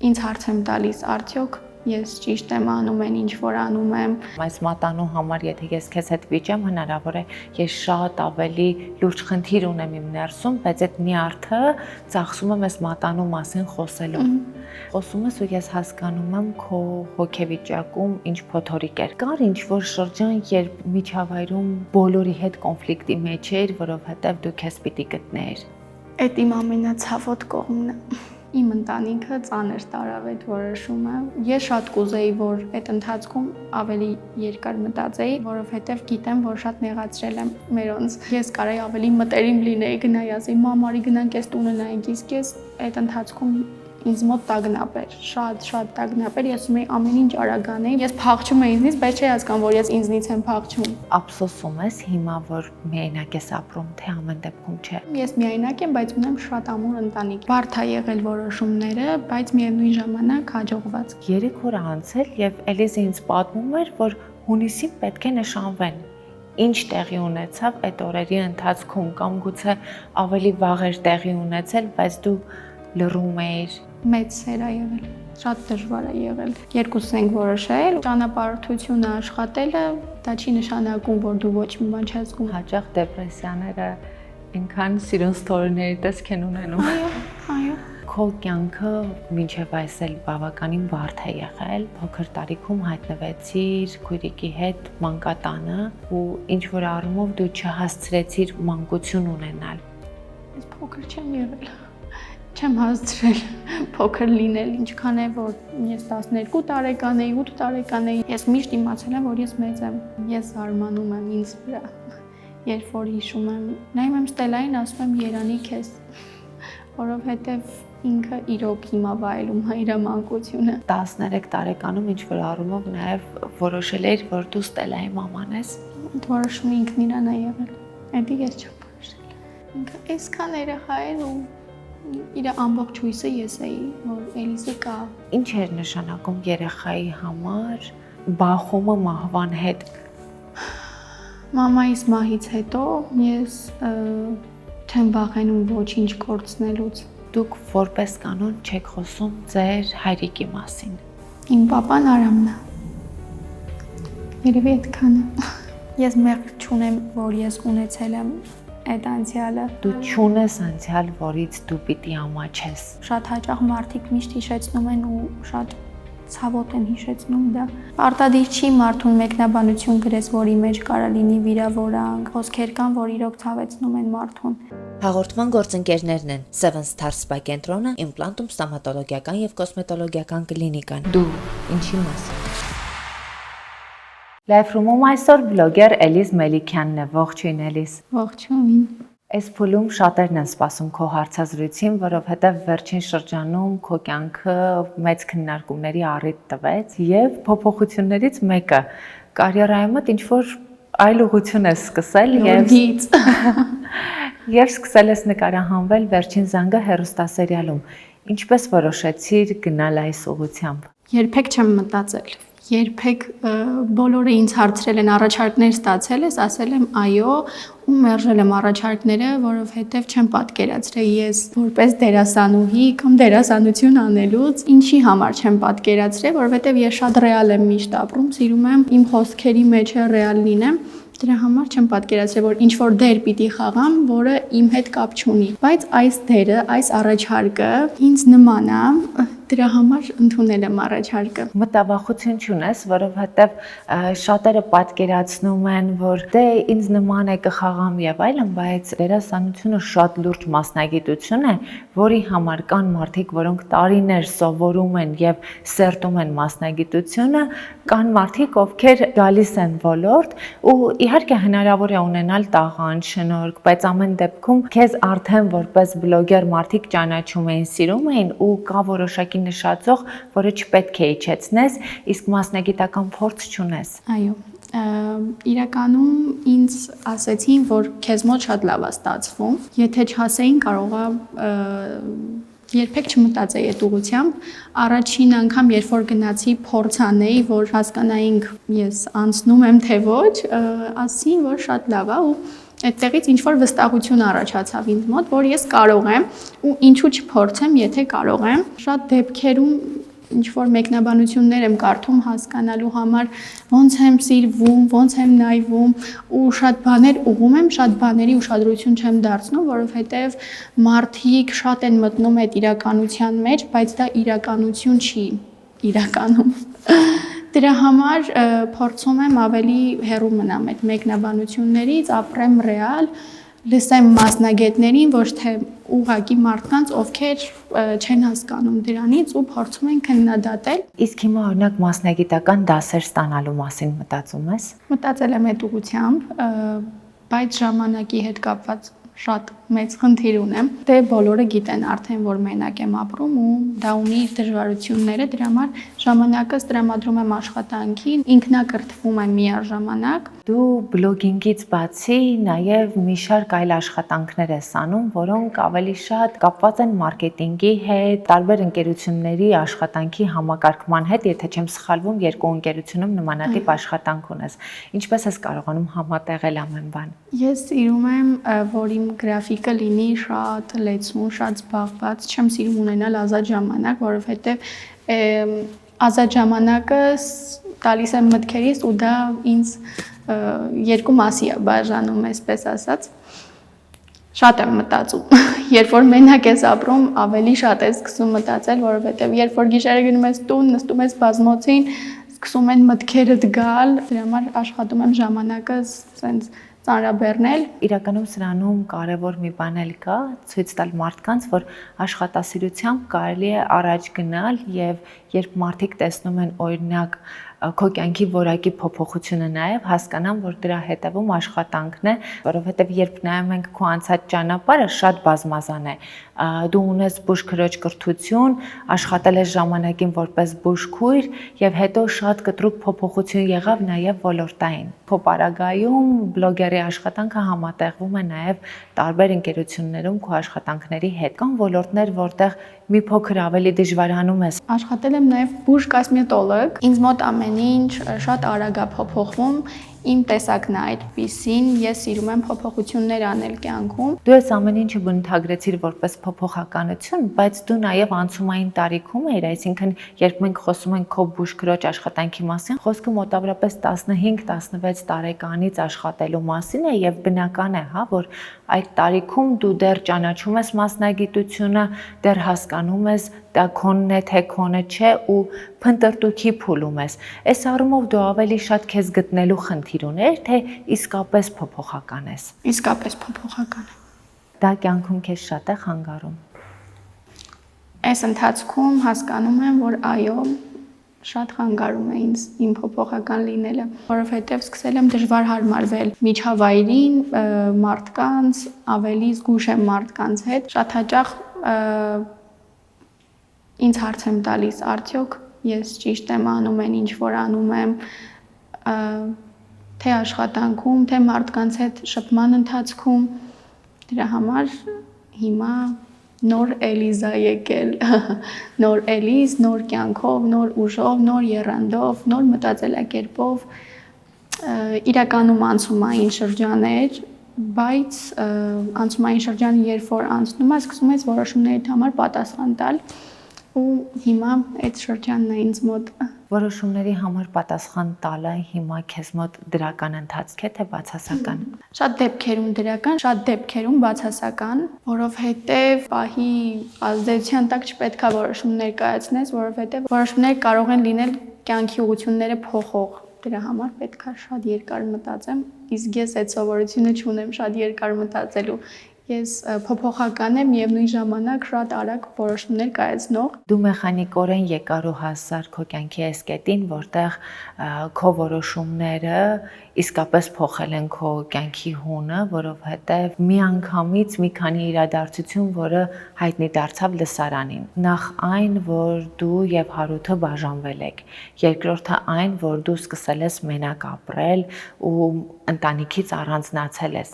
Ինձ հարց եմ տալիս, արդյոք ես ճիշտ եմ անում են, ինչ որ անում եմ։ Այս մատանու համար, եթե ես քեզ հետ վիճեմ, հնարավոր է ես շատ ավելի լուրջ խնդիր ունեմ իմ ներսում, բայց այդ նյարդը ծախսում եմ այս մատանու մասին խոսելով։ Խոսում ես ու ես հասկանում եմ քո հոգեվիճակում ինչ փոթորիկ էր։ Կար ինչ որ շրջան, երբ միջավայրում բոլորի հետ կոնֆլիկտի մեջ էր, որովհետև դու քեզ պիտի գտնեիր։ Այդ իմ ամենացավոտ կողմն է։ Իմ ընտանիքը ծանր տարավ այդ որոշումը։ Ես շատ կուզեի, որ այդ ընթացքում ավելի երկար մտածեի, որովհետև գիտեմ, որ շատ նեղացրել եմ մերոնց։ Ես կարայի ավելի մտերիմ լինեի, գնայի ասեի, մամարի գնանք այս տունը նայենք, իսկ ես այդ ընթացքում ինձ մոտ տագնապ էր, շատ տագնապ էր, ես ուզում էի ամեն ինչ արագ անեի, ես փախչում էի ինձնից, բայց չէի հասկանում, որ ես ինձնից եմ փախչում։ Ափսոսում ես հիմա, որ միայնակ ես ապրում, թե ամեն դեպքում չէ։ Ես միայնակ եմ, բայց ունեմ շատ ամուր ընտանիք։ Բարդ է եղել որոշումները, բայց միևնույն ժամանակ հաջողված։ 3 օր անցել եւ Էլիզը ինձ պատմում էր, որ հունիսին պետք է նշանվեն։ Ինչ տեղի ունեցավ այդ օրերի ընթացքում կամ գուցե ավելի վաղ էր տեղի ունեցել, բայց դու լռում էիր։ Մեծ սեր է եղել, շատ դժվար է եղել։ Երկուսս ենք որոշել, ճանապարհորդությունը աշխատելը, դա չի նշանակում, որ դու ոչ մի բան չես զգում։ Հաճախ դեպրեսիաները այնքան սիրուն ստորիների տեսք են ունենում։ Այո։ Քո կյանքը մինչև այս էլ բավականին բարդ է եղել։ Փոքր տարիքում հայտնվեցիր քույրիկի հետ մանկատանը ու ինչ որ առումով դու չհասցրեցիր մանկություն ունենալ։ Ես փոքր չեմ եղել։ Չեմ հասցրել փոքր լինել, ինչքան է, որ ես 12 տարեկան էի, 8 տարեկան էի։ Ես միշտ իմացել եմ, որ ես մեծ եմ։ Ես զարմանում եմ ինձ վրա։ Երբ որ հիշում եմ, նայում եմ Ստելային, ասում եմ երանի քեզ, որովհետև ինքը իրոք հիմա վայելում է իր մանկությունը։ 13 տարեկանում ինչ որ առումով նաև որոշել էր, որ դու Ստելայի մաման ես։ Այդ որոշումը ինքն իրան է եղել։ Էդի ես չեմ որոշել։ Ինքը այսքան երեխա էր ու իր ամբողջ հույսը ես էի, որ Էլիզը կա։ Ինչ էր նշանակում երեխայի համար բախումը մահվան հետ։ Մամայիս մահից հետո ես չեմ վախենում ոչինչ կորցնելուց։ Դուք որպես կանոն չեք խոսում ձեր հայրիկի մասին։ Իմ պապան Արամն է։ Երևի այդքանը։ Ես մեղք չունեմ, որ ես ունեցել եմ այդ անցյալը։ Դու չունես անցյալ, որից դու պիտի ամաչես։ Շատ հաճախ մարդիկ միշտ հիշեցնում են ու շատ ցավոտ են հիշեցնում դա։ Արտադիր չի մարդուն մեկնաբանություն գրես, որի մեջ կարա լինի վիրավորանք, խոսքեր կան, որ իրոք ցավեցնում են մարդուն։ Հաղորդման գործընկերներն են Seven Star Spa կենտրոնը, իմպլանտում ստոմատոլոգիական եւ կոսմետոլոգիական կլինիկան։ Դու ինչի մասին։ Live room-ում այսօր բլոգեր Էլիզ Մելիքյանն է, ողջույն Էլիզ։ Ողջույն։ Այս փուլում շատերն են սպասում քո հարցազրույցին, որովհետև վերջին շրջանում քո կյանքը մեծ քննարկումների առիթ տվեց եւ փոփոխություններից մեկը կարիերայումդ ինչ որ այլ ուղղություն ես սկսել եւ սկսել ես նկարահանվել Վերջին զանգը հեռուստասերիալում։ Ինչպես որոշեցիր գնալ այս ուղղությամբ։ Երբեք չեմ մտածել։ Երբեք բոլորը ինձ հարցրել են առաջարկներ ստացել ես, ասել եմ այո, ու մերժել եմ առաջարկները, որովհետև չեմ պատկերացրել ես որպես դերասանուհի կամ դերասանություն անելուց, ինչի համար չեմ պատկերացրել, որովհետև ես շատ ռեալ եմ միշտ ապրում, սիրում եմ իմ խոսքերի մեջ ռեալ լինեմ, դրա համար չեմ պատկերացրել, որ ինչ որ դեր պիտի խաղամ, որը իմ հետ կապ չունի, բայց այս դերը, այս առաջարկը ինձ նման է, դրա համար ընդունել եմ առաջարկը։ Մտավախություն չունես, որովհետև շատերը պատկերացնում են, որ դե ինձ նման է կխաղամ եւ այլն, բայց դերասանությունը շատ լուրջ մասնագիտություն է, որի համար կան մարդիկ, որոնք տարիներ սովորում են եւ սերտում են մասնագիտությունը, կան մարդիկ, ովքեր գալիս են ոլորտ ու իհարկե հնարավոր է ունենալ տաղանդ, շնորհք, բայց ամեն դեպքում քեզ արդեն որպես բլոգեր մարդիկ ճանաչում էին, սիրում էին ու կա որոշակի նշածող, որը չպետք է իջեցնես, իսկ մասնագիտական փորձ չունես։ Այո, իրականում ինձ ասեցին, որ քեզ մոտ շատ լավ է ստացվում, եթե չհասեին կարող է երբեք չմտածեի այդ ուղղությամբ, առաջին անգամ երբ որ գնացի փորձ անեի, որ հասկանայինք ես անցնում եմ թե ոչ, ասին որ շատ լավ է ու այդտեղից ինչ որ վստահություն առաջացավ ինձ մոտ, որ ես կարող եմ ու ինչու չփորձեմ, եթե կարող եմ։ Շատ դեպքերում ինչ որ մեկնաբանություններ եմ կարդում հասկանալու համար, ոնց եմ սիրվում, ոնց եմ նայվում ու շատ բաներ ուղում եմ, շատ բաների ուշադրություն չեմ դարձնում, որովհետև մարդիկ շատ են մտնում այդ իրականության մեջ, բայց դա իրականություն չի իրականում։ Դրա համար փորձում եմ ավելի հեռու մնամ այդ մեկնաբանություններից, ապրեմ ռեալ, լսեմ մասնագետներին, ոչ թե ուղղակի մարդկանց, ովքեր չեն հասկանում դրանից ու փորձում են քննադատել։ Իսկ հիմա օրինակ մասնագիտական դասեր ստանալու մասին մտածում ես։ Մտածել եմ այդ ուղղությամբ, բայց ժամանակի հետ կապված շատ մեծ խնդիր ունեմ։ Դե բոլորը գիտեն արդեն, որ մենակ եմ ապրում ու դա ունի իր դժվարությունները, դրա համար ժամանակս տրամադրում եմ աշխատանքին, ինքնակրթվում եմ միաժամանակ։ Դու բլոգինգից բացի նաև մի շարք այլ աշխատանքներ ես անում, որոնք ավելի շատ կապված են մարքեթինգի հետ, տարբեր ընկերությունների աշխատանքի համակարգման հետ, եթե չեմ սխալվում, երկու ընկերությունում նմանատիպ աշխատանք ունես։ Ինչպես ես կարողանում համատեղել ամեն բան։ Ես սիրում եմ, որ իմ գրաֆիկը լինի շատ լեցուն, շատ զբաղված, չեմ սիրում ունենալ ազատ ժամանակ, որովհետև ազատ ժամանակը տալիս եմ մտքերից ու դա ինձ երկու մասի է բաժանում, այսպես ասած։ Շատ եմ մտածում։ Երբ որ մենակ ես ապրում, ավելի շատ ես սկսում մտածել, որովհետև երբ որ գիշերը գնում ես տուն, նստում ես բազմոցին, սկսում են մտքերդ գալ, դրա համար աշխատում եմ ժամանակը սենց ծանրաբեռնել։ Իրականում սրանում կարևոր մի բան էլ կա, ցույց տալ մարդկանց, որ աշխատասիրությամբ կարելի է առաջ գնալ եւ երբ մարդիկ տեսնում են օրինակ քո կյանքի որակի փոփոխությունը նաև հասկանան, որ դրա հետևում աշխատանքն է, որովհետև երբ նայում ենք քո անցած ճանապարհը, շատ բազմազան է։ Դու ունես բուժքրոջ կրթություն, աշխատել ես ժամանակին որպես բուժքույր եւ հետո շատ կտրուկ փոփոխություն եղավ նաև ոլորտային։ Քո պարագայում բլոգերի աշխատանքը համատեղվում է նաև տարբեր ընկերություններում քո աշխատանքների հետ։ Կան ոլորտներ, որտեղ մի փոքր ավելի դժվարանում ես։ Աշխատել եմ նաև բուժ-կոսմետոլոգ։ Ինձ մոտ ամեն ինչ շատ արագ է փոփոխվում։ Իմ տեսակն է այդպիսին, ես սիրում եմ փոփոխություններ անել կյանքում։ Դու ես ամեն ինչը բնութագրեցիր որպես փոփոխականություն, բայց դու նաև անցումային տարիքում ես, այսինքն երբ մենք խոսում ենք քո բուժքրոջ աշխատանքի մասին, խոսքը մոտավորապես 15-16 տարեկանից աշխատելու մասին է եւ բնական է, հա, որ այդ տարիքում դու դեռ ճանաչում ես մասնագիտությունը, դեռ հասկանում ես դա քոնն է թե քոնը չէ ու փնտրտուքի փուլում ես։ Այս առումով դու ավելի շատ քեզ գտնելու խնդիր ուներ, թե իսկապես փոփոխական ես։ Իսկապես փոփոխական է։ Դա կյանքում քեզ շատ է խանգարում։ Այս ընթացքում հասկանում եմ, որ այո, շատ խանգարում է ինձ իմ փոփոխական լինելը, որովհետև սկսել եմ դժվար հարմարվել միջավայրին, մարդկանց, ավելի զգույշ եմ մարդկանց հետ։ Շատ հաճախ ինձ հարց եմ տալիս, արդյոք ես ճիշտ եմ անում են, ինչ որ անում եմ, թե աշխատանքում, թե մարդկանց հետ շփման ընթացքում։ Դրա համար հիմա նոր Էլիզա եկել, նոր Էլիզ, նոր կյանքով, նոր ուժով, նոր եռանդով, նոր մտածելակերպով, իրականում անցումային շրջաներ, բայց անցումային շրջանը երբ որ անցնում է, սկսում ես որոշումներիդ համար պատասխան տալ ու հիմա այդ շրջանն է ինձ մոտ։ Որոշումների համար պատասխան տալը հիմա քեզ մոտ դրական ընթացք է թե բացասական։ Շատ դեպքերում դրական, շատ դեպքերում բացասական, որովհետև պահի ազդեցության տակ չպետք է որոշումներ կայացնես, որովհետև որոշումներ կարող են լինել կյանքի ուղղությունները փոխող։ Դրա համար պետք է շատ երկար մտածեմ, իսկ ես այդ սովորությունը չունեմ շատ երկար մտածելու։ Ես փոփոխական եմ եւ նույն ժամանակ շատ արագ որոշումներ կայացնող։ Դու մեխանիկորեն եկար ու հասար քո կյանքի այս կետին, որտեղ քո որոշումները իսկապես փոխել են քո կյանքի հունը, որովհետև միանգամից մի քանի իրադարձություն, որը հայտնի դարձավ լսարանին։ Նախ այն, որ դու եւ Հարութը բաժանվել եք։ Երկրորդը այն, որ դու սկսել ես մենակ ապրել ու ընտանիքից առանձնացել ես։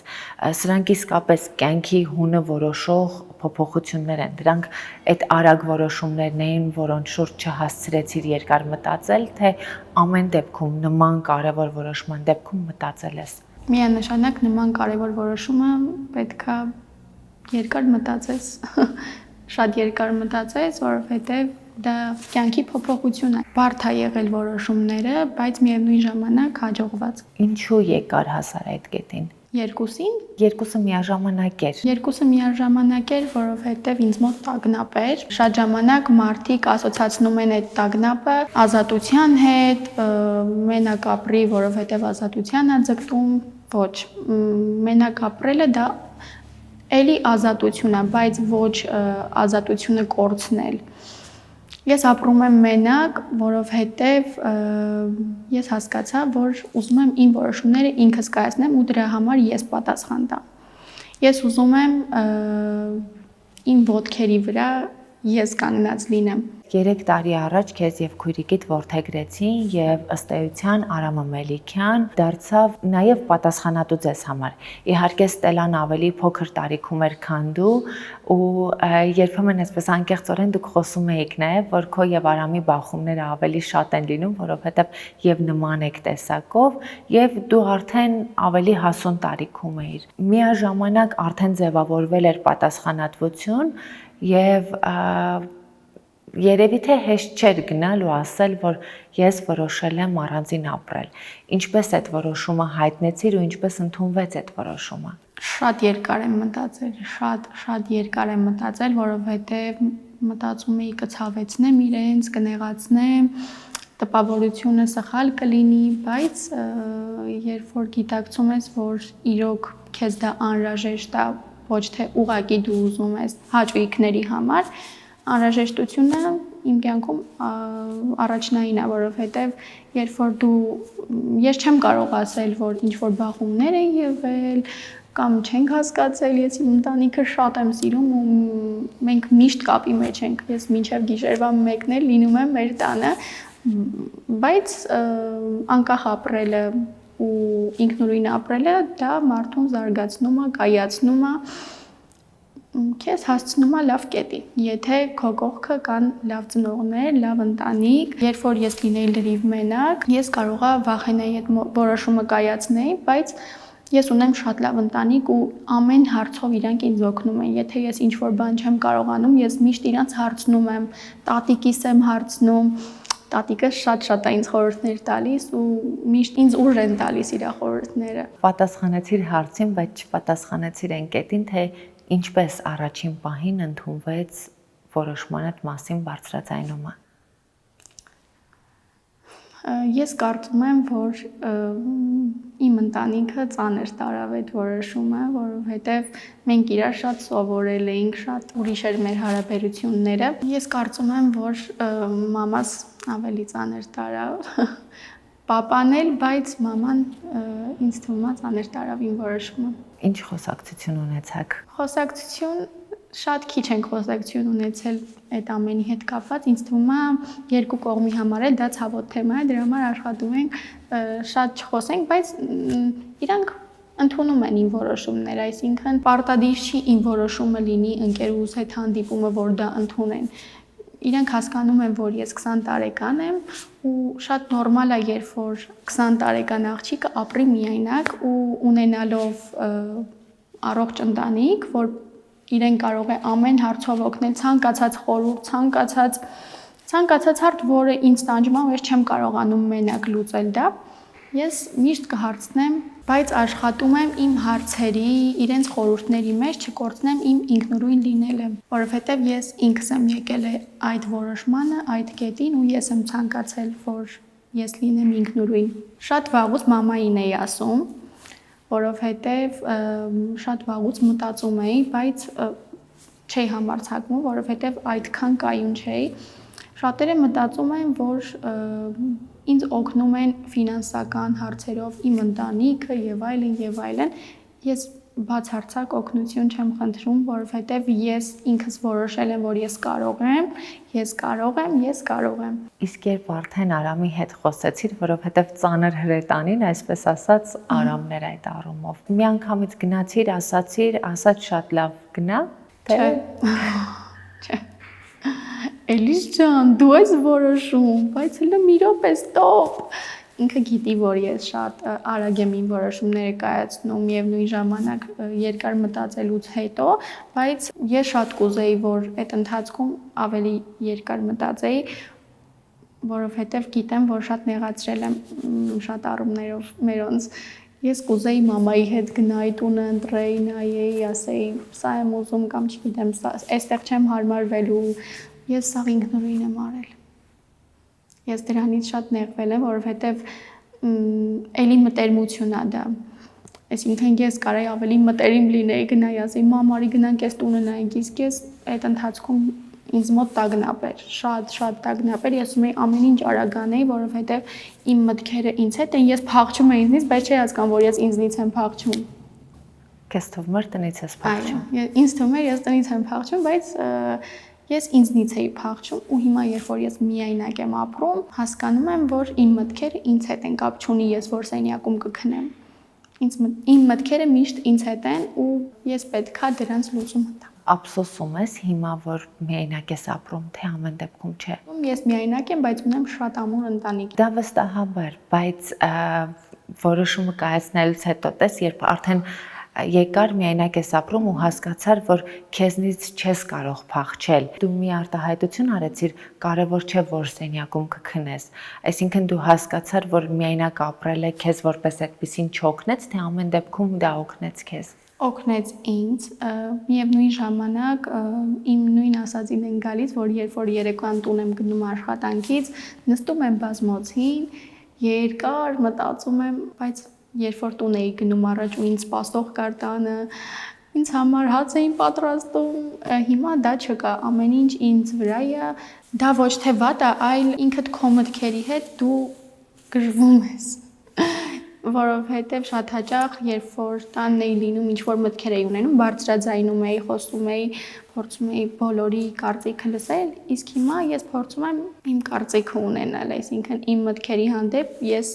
Սրանք իսկապես կյանքի հունը որոշող փոփոխություններ են։ Դրանք այդ արագ որոշումներն էին, որոնց շուրջ չհասցրեցիր երկար մտածել, թե ամեն դեպքում նման կարևոր որոշման դեպքում մտածել ես։ Միանշանակ նման կարևոր որոշումը պետքա երկար մտածես, շատ երկար մտածես, որովհետև դա կյանքի փոփոխություն է։ Բարդ է եղել որոշումները, բայց միևնույն ժամանակ հաջողված։ Ինչու եկար հասար այդ կետին։ Երկուսին Երկուսը միաժամանակ էր։ Երկուսը միաժամանակ էր, որովհետև ինձ մոտ տագնապ էր։ Շատ ժամանակ մարդիկ ասոցացնում են այդ տագնապը ազատության հետ, մենակ ապրի, որովհետև ազատության է ձգտում, ոչ։ Մենակ ապրելը դա էլի ազատություն է, բայց ոչ ազատությունը կորցնել։ Ես ապրում եմ մենակ, որովհետև ես հասկացա, որ ուզում եմ իմ որոշումները ինքս կայացնեմ ու դրա համար ես պատասխան տամ։ Ես ուզում եմ իմ ոտքերի վրա ես կանգնած լինեմ։ 3 տարի առաջ քեզ եւ քույրիկիդ որդեգրեցին եւ ըստ էության Արամը Մելիքյան դարձավ նաեւ պատասխանատու ձեզ համար։ Իհարկե Ստելան ավելի փոքր տարիքում էր, քան դու, ու երբեմն այսպես անկեղծորեն դուք խոսում եք նաեւ, որ քո եւ Արամի բախումները ավելի շատ են լինում, որովհետեւ եւ նման եք տեսակով եւ դու արդեն ավելի հասուն տարիքում էիր։ Միաժամանակ արդեն ձևավորվել էր պատասխանատվություն եւ երևի թե հեշտ չէր գնալ ու ասել, որ ես որոշել եմ առանձին ապրել։ Ինչպես այդ որոշումը հայտնեցիր ու ինչպես ընդունվեց այդ որոշումը։ Շատ երկար եմ մտածել, շատ երկար եմ մտածել, որովհետև մտածում էի կցավեցնեմ իրենց, կնեղացնեմ, տպավորությունը սխալ կլինի, բայց երբ որ գիտակցում ես, որ իրոք քեզ դա անհրաժեշտ է, ոչ թե ուղղակի դու ուզում ես հաճույքների համար, անհրաժեշտությունը իմ կյանքում առաջնային է, որովհետև երբ որ ես չեմ կարող ասել, որ ինչ որ բախումներ են եղել կամ չենք հասկացել, ես իմ ընտանիքը շատ եմ սիրում ու մենք միշտ կապի մեջ ենք, ես մինչև գիշերվա 1-ն էլ լինում եմ մեր տանը, բայց անկախ ապրելը ու ինքնուրույն ապրելը դա մարդուն զարգացնում է, կայացնում է, քեզ հասցնում է լավ կետի, եթե քո կողքը կան լավ ծնողներ, լավ ընտանիք, երբ որ ես լինեի լրիվ մենակ, ես կարողա վախենայի այդ որոշումը կայացնեի, բայց ես ունեմ շատ լավ ընտանիք ու ամեն հարցով իրանք ինձ օգնում են, եթե ես ինչ-որ բան չեմ կարողանում, ես միշտ իրանց հարցնում եմ, տատիկիս եմ հարցնում, տատիկը շատ է ինձ խորհուրդներ տալիս ու միշտ ինձ ուժ են տալիս իր խորհուրդները։ Պատասխանեցիր հարցին, բայց չպատասխանեցիր այն կետին, թե ինչպես առաջին պահին ընդունվեց որոշմանդ մասին բարձրաձայնումը։ Ես կարծում եմ, որ իմ ընտանիքը ծանր տարավ այդ որոշումը, որովհետև մենք իրար շատ սովորել էինք, շատ ուրիշ էր մեր հարաբերությունները։ Ես կարծում եմ, որ մամաս ավելի ծանր տարավ, պապան էլ, բայց մաման ինձ թվում է ծանր տարավ իմ որոշումը։ Ինչ խոսակցություն ունեցաք։ Խոսակցություն շատ քիչ ենք խոսակցություն ունեցել այդ ամենի հետ կապված, ինձ թվում է երկու կողմի համար է դա ցավոտ թեմա է, դրա համար աշխատում ենք շատ չխոսենք, բայց իրանք ընդունում են իմ որոշումները, այսինքն պարտադիր չի իմ որոշումը լինի ընկերուհուս հետ հանդիպումը, որ դա ընդունեն։ Իրանք հասկանում են, որ ես 20 տարեկան եմ ու շատ նորմալ է, երբ որ 20 տարեկան աղջիկը ապրի միայնակ ու ունենալով առողջ ընտանիք, որ իրեն կարող է ամեն հարցով օգնել, ցանկացած խորհուրդ, ցանկացած հարց, որը ինձ տանջում է, ես չեմ կարողանում մենակ լուծել դա, ես միշտ կհարցնեմ, բայց աշխատում եմ իմ հարցերի, իրենց խորհուրդների մեջ չկորցնեմ իմ ինքնուրույն լինելը, որովհետև ես ինքս եմ եկել այդ որոշմանը, այդ կետին ու ես եմ ցանկացել, որ ես լինեմ ինքնուրույն։ Շատ վաղուց մամային էի ասում, որովհետև շատ վաղուց մտածում էի, բայց չէի համարձակվում, որովհետև այդքան կայուն չէի։ Շատերը մտածում են, որ ինձ օգնում են ֆինանսական հարցերով իմ ընտանիքը եւ այլն։ Ես բացարձակ օգնություն չեմ խնդրում, որովհետև ես ինքս որոշել եմ, որ ես կարող եմ։ Իսկ երբ արդեն Արամի հետ խոսեցիր, որովհետև ծանր հրետանին, այսպես ասած, Արամն էր այդ առումով։ Միանգամից գնացիր, ասաց շատ լավ գնա, թե Չէ։ Էլիս ջան, դու ես որոշում, բայց հələ մի րոպե, ստոպ։ Ինքը գիտի, որ ես շատ արագ եմ իմ որոշումները կայացնում եւ նույն ժամանակ երկար մտածելուց հետո, բայց ես շատ կուզեի, որ այդ ընթացքում ավելի երկար մտածեի, որովհետեւ գիտեմ, որ շատ նեղացրել եմ շատ առումներով մերոնց։ Ես կուզեի մամայի հետ գնայի տունը, ընտրեի, նայեի, ասեի, սա եմ ուզում կամ չգիտեմ, այստեղ չեմ հարմարվելու։ Ես սա ինքնուրույն եմ արել։ Ես դրանից շատ նեղվել եմ, որովհետև էլի մտերմություն է դա։ Այսինքն ես կարեի ավելի մտերիմ լինեի, գնայի ասեի, մամարի գնանք այս տունը նայենք, իսկ ես այդ ընթացքում ինձ մոտ տագնապ էր, շատ տագնապ էր, ես ուզում էի ամեն ինչ արագ անեի, որովհետև իմ մտքերը ինձ հետ են, ես փախչում եմ ինձնից, բայց չի հասկանում, որ ես ինձնից եմ փախչում։ Քեզ թվում էր տնից ես փախչում։ Այո, ինձ թվում էր ես տնից եմ փախչում, բայց ես ինձնից էի փախչում ու հիմա երբ որ ես միայնակ եմ ապրում, հասկանում եմ, որ իմ մտքերը ինձ հետ են, կապ չունի ես որ սենյակում կքնեմ։ Իմ մտքերը միշտ ինձ հետ են ու ես պետքա դրանց լուծումը տամ։ Ափսոսում ես հիմա, որ միայնակ ես ապրում, թե ամեն դեպքում չէ։ Ես միայնակ եմ, բայց ունեմ շատ ամուր ընտանիք։ Դա վստահաբար, բայց որոշումը կայացնելուց հետո տես, երբ արդեն երկար միայնակ ես ապրում ու հասկացար, որ քեզնից չես կարող փախչել։ Դու մի արտահայտություն արեցիր, կարևոր չէ, որ սենյակում կքնես։ Այսինքն դու հասկացար, որ միայնակ ապրելը քեզ որպես այդպեսին չօգնեց, թե ամեն դեպքում դա օգնեց քեզ։ Օգնեց ինձ, միևնույն ժամանակ իմ նույն ասածին են գալիս, որ երբ որ երեկոյան տուն եմ գնում աշխատանքից, նստում եմ բազմոցին, երկար մտածում եմ, բայց երբ որ տուն էի գնում առաջ ու ինձ սպասող կար տանը, ինձ համար հաց էին պատրաստում, հիմա դա չկա, ամեն ինչ ինձ վրա է, դա ոչ թե վատ է, այլ ինքդ քո մտքերի հետ դու գժվում ես, որովհետև շատ հաճախ, երբ որ տանն էի լինում, ինչ-որ մտքեր էի ունենում, բարձրաձայնում էի, խոսում էի, փորձում էի բոլորի կարծիքը լսել, իսկ հիմա ես փորձում եմ իմ կարծիքը ունենալ, այսինքն իմ մտքերի հանդեպ ես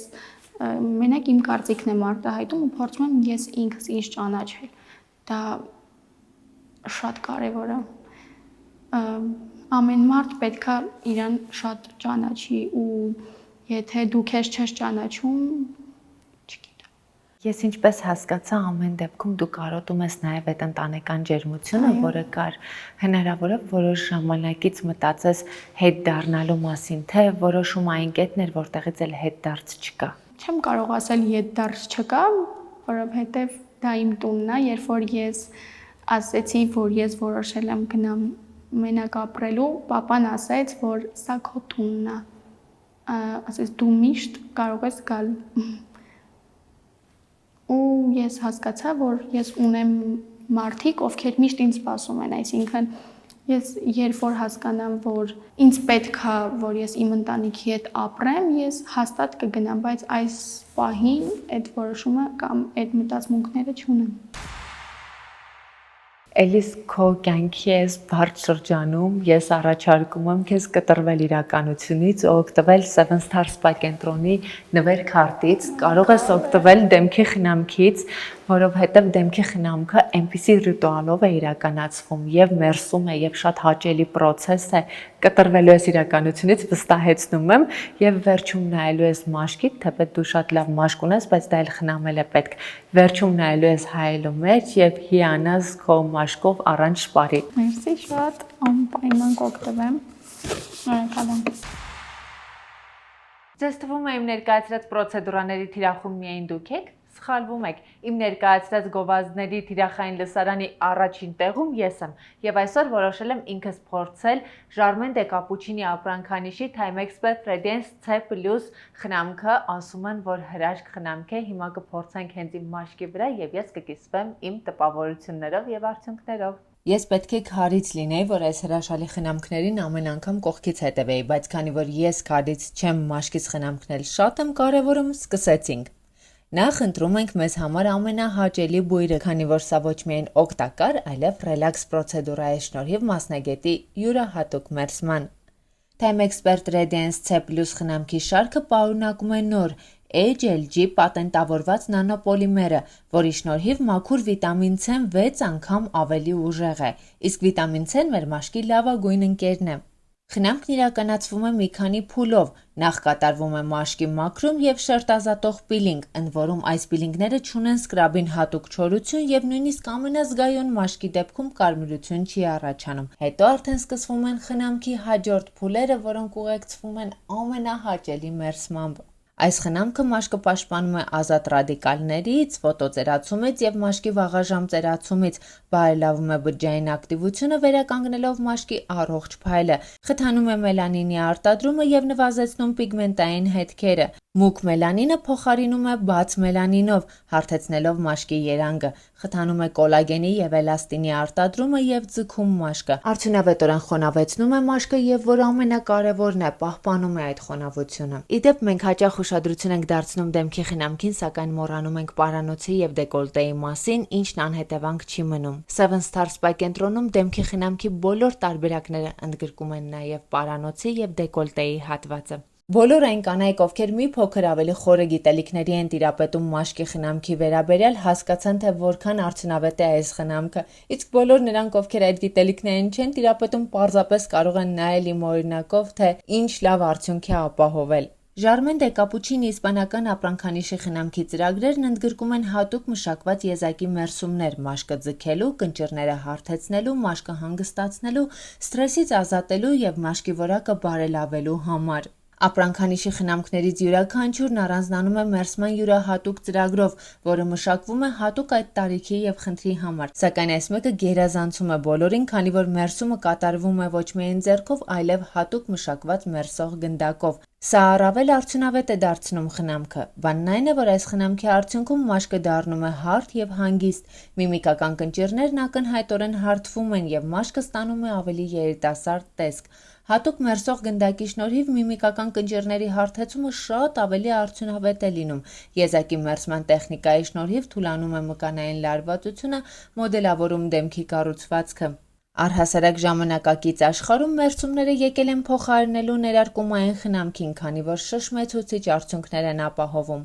մենակ իմ կարծիքն եմ արտահայտում ու փորձում եմ ես ինքս ինձ ճանաչել։ Դա շատ կարևոր է։ Ամեն մարդ պետքա իրան շատ ճանաչի ու եթե դու քեզ չես ճանաչում, չգիտեմ։ Ես ինչպես հասկացա, ամեն դեպքում դու կարոտում ես նաև այդ ընտանեկան ջերմությունը, որը կար, հնարավոր է որոշ ժամանակից մտածես հետ դառնալու մասին, թե որոշում այն կետն էր, որտեղից էլ հետ դարձ չկա։ Չեմ կարող ասել ետ դարձ չկա, որովհետև դա իմ տունն է, երբ որ ես ասեցի, որ ես որոշել եմ գնամ մենակ ապրելու, պապան ասեց, որ սա քո տունն է, ասեց դու միշտ կարող ես գալ։ Ու ես հասկացա, որ ես ունեմ մարդիկ, ովքեր միշտ ինձ սպասում են, այսինքն ես երբ որ հասկանամ, որ ինձ պետք է, որ ես իմ ընտանիքի հետ ապրեմ, ես հաստատ կգնամ, բայց այս պահին այդ որոշումը կամ այդ մտածմունքները չունեմ։ Էլիս քո կյանքի ես բարդ շրջանում, ես առաջարկում եմ քեզ կտրվել իրականությունից ու օգտվել Seven Star Spa կենտրոնի նվեր-քարտից, կարող ես օգտվել դեմքի խնամքից, որովհետև դեմքի խնամքը այնպիսի ռիտուալով է իրականացվում եւ մերսում է եւ շատ հաճելի process է, կտրվելու ես իրականությունից վստահեցնում եմ եւ վերջում նայելու ես մաշկիդ, թեպետ դու շատ լավ մաշկ ունես, բայց դա էլ խնամել է պետք։ Վերջում նայելու ես հայելու մեջ եւ հիանաս քո մաշկով առանց շպարի։ Մերսի շատ, անպայման կօգտվեմ։ Շնորհակալ եմ։ Ձեզ թվում է իմ ներկայացրած պրոցեդուրաների թիրախում միայն դուք եք։ Սխալվում եք, իմ ներկայացրած գովազդների թիրախային լսարանի առաջին տեղում ես եմ եւ այսօր որոշել եմ ինքս փորձել Charmaine de Cappuccini ապրանքանիշի Time Expert Radiance C+ խնամքը, ասում են, որ հրաշք խնամք է, հիմա կփորձենք հենց իմ մաշկի վրա եւ ես կկիսվեմ իմ տպավորություններով եւ արդյունքներով։ Ես պետք է քարից լինեի, որ այս հրաշալի խնամքներին ամեն անգամ կողքից հետևեի, բայց քանի որ ես քարից չեմ մաշկից խնամքնել շատ եմ կարևորում, սկսեցինք։ Նախ ընտրում ենք մեզ համար ամենահաճելի բույրը, քանի որ սա ոչ միայն օգտակար, այլև ռելաքս պրոցեդուրա է շնորհիվ մասնագետի յուրահատուկ մերսման։ Time Expert Radiance C+ խնամքի շարքը պարունակում է նոր HLG պատենտավորված նանոպոլիմերը, որի շնորհիվ մաքուր վիտամին C-ն 6 անգամ ավելի ուժեղ է, իսկ վիտամին C-ն մեր մաշկի լավագույն ընկերն է։ Խնամքն իրականացվում է մի քանի փուլով, նախ կատարվում է մաշկի մաքրում և շերտազատող պիլինգ, ընդ որում այս պիլինգները չունեն սկրաբին հատուկ չորություն և նույնիսկ ամենազգայուն մաշկի դեպքում կարմիրություն չի առաջանում։ Հետո արդեն սկսվում են խնամքի հաջորդ փուլերը, որոնք ուղեկցվում են ամենահաճելի մերսմամբ։ Այս խնամքը մաշկը պաշտպանում է ազատ ռադիկալներից, ֆոտոծերացումից և մաշկի վաղաժամ ծերացումից, բարելավում է բջջային ակտիվությունը վերականգնելով մաշկի առողջ փայլը, խթանում է մելանինի արտադրումը և նվազեցնում պիգմենտային հետքերը։ Մուգ մելանինը փոխարինում է բաց մելանինով, հարթեցնելով մաշկի երանգը, խթանում է կոլագենի և էլաստինի արտադրումը և ձգում մաշկը, արդյունավետորեն խոնավեցնում է մաշկը և, որ ամենակարևորն է, պահպանում է այդ խոնավությունը։ Ի դեպ, մենք հաճախ ուշադրություն ենք դարձնում դեմքի խնամքին, սակայն մոռանում ենք պարանոցի և դեկոլտեի մասին, ինչն անհետևանք չի մնում։ Seven Star Spa կենտրոնում դեմքի խնամքի բոլոր տարբերակները ընդգրկում են նաև պարանոցի և դեկոլտեի հատվածը։ Բոլոր այն կանայք, ովքեր մի փոքր ավելի խորը գիտելիքների են տիրապետում մաշկի խնամքի վերաբերյալ, հասկացան, թե որքան արդյունավետ է այս խնամքը, իսկ բոլոր նրանք, ովքեր այդ գիտելիքներին չեն տիրապետում, պարզապես կարող են նայել իմ օրինակով, թե ինչ լավ արդյունք է ապահովել։ Ժարմեն դե Կապուչինի իսպանական ապրանքանիշի խնամքի ծրագրերն ընդգրկում են հատուկ մշակված եզակի մերսումներ մաշկը ձգելու, կնճիռները հարթեցնելու, մաշկը հանգստացնելու, սթրեսից ազատելու և մաշկի որակը բարելավելու համար։ Ապրանքանիշի խնամքներից յուրաքանչյուրն առանձնանում է մերսման յուրահատուկ ծրագրով, որը մշակվում է հատուկ այդ տարիքի և խնդրի համար, սակայն այս մեկը գերազանցում է բոլորին, քանի որ մերսումը կատարվում է ոչ միայն ձեռքով, այլև հատուկ մշակված մերսող գնդակով։ Սա առավել արդյունավետ է դարձնում խնամքը։ Բանն այն է, որ այս խնամքի արդյունքում մաշկը դառնում է հարթ և հանգիստ, միմիկական կնճիռներն ակնհայտորեն հարթվում են և մաշկը ստանում է ավելի երիտասարդ տեսք։ Հատուկ մերսող գնդակի շնորհիվ միմիկական կնճիռների հարթեցումը շատ ավելի արդյունավետ է լինում։ Եզակի մերսման տեխնիկայի շնորհիվ թուլանում է մկանային լարվածությունը, մոդելավորում դեմքի կառուցվածքը։ Առհասարակ ժամանակակից աշխարհում մերսումները եկել են փոխարինելու ներարկումային խնամքին, քանի որ շշմեցուցիչ արդյունքներ են ապահովում։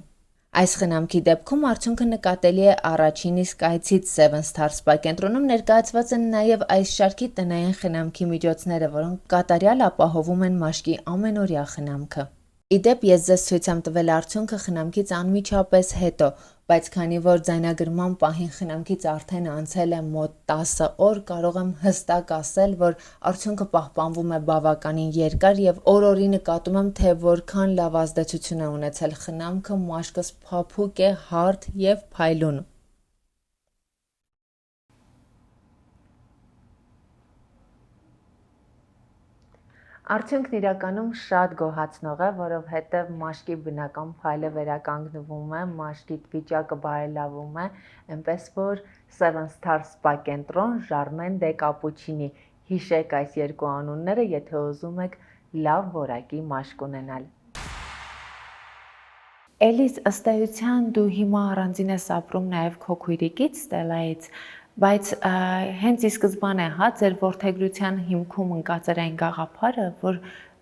Այս խնամքի դեպքում արդյունքը նկատելի է առաջին իսկ այցից Seven Star Spa կենտրոնում ներկայացված են նաև այս շարքի տնային խնամքի միջոցները, որոնք կատարյալ ապահովում են մաշկի ամենօրյա խնամքը։ Ի դեպ, ես ձեզ ցույց եմ տվել արդյունքը խնամքից անմիջապես հետո, բայց քանի որ ձայնագրման պահին խնամքից արդեն անցել է մոտ 10 օր, կարող եմ հստակ ասել, որ արդյունքը պահպանվում է բավականին երկար և օր-օրի նկատում եմ, թե որքան լավ ազդեցություն է ունեցել խնամքը, մաշկս փափուկ է, հարթ և փայլուն։ Արդյունքն իրականում շատ գոհացնող է, որովհետև մաշկի բնական փայլը վերականգնվում է, մաշկի վիճակը բարելավում է, այնպես որ Seven Star Spa կենտրոն, Ժարմեն դե Կապուչինի, հիշեք այս երկու անունները, եթե ուզում եք լավ որակի մաշկ ունենալ։ Էլիս, ըստ էության դու հիմա առանձին ես ապրում նաև քո քույրիկից Ստելայից, բայց հենց ի սկզբանե, ձեր որդեգրության հիմքում ընկած էր այն գաղափարը, որ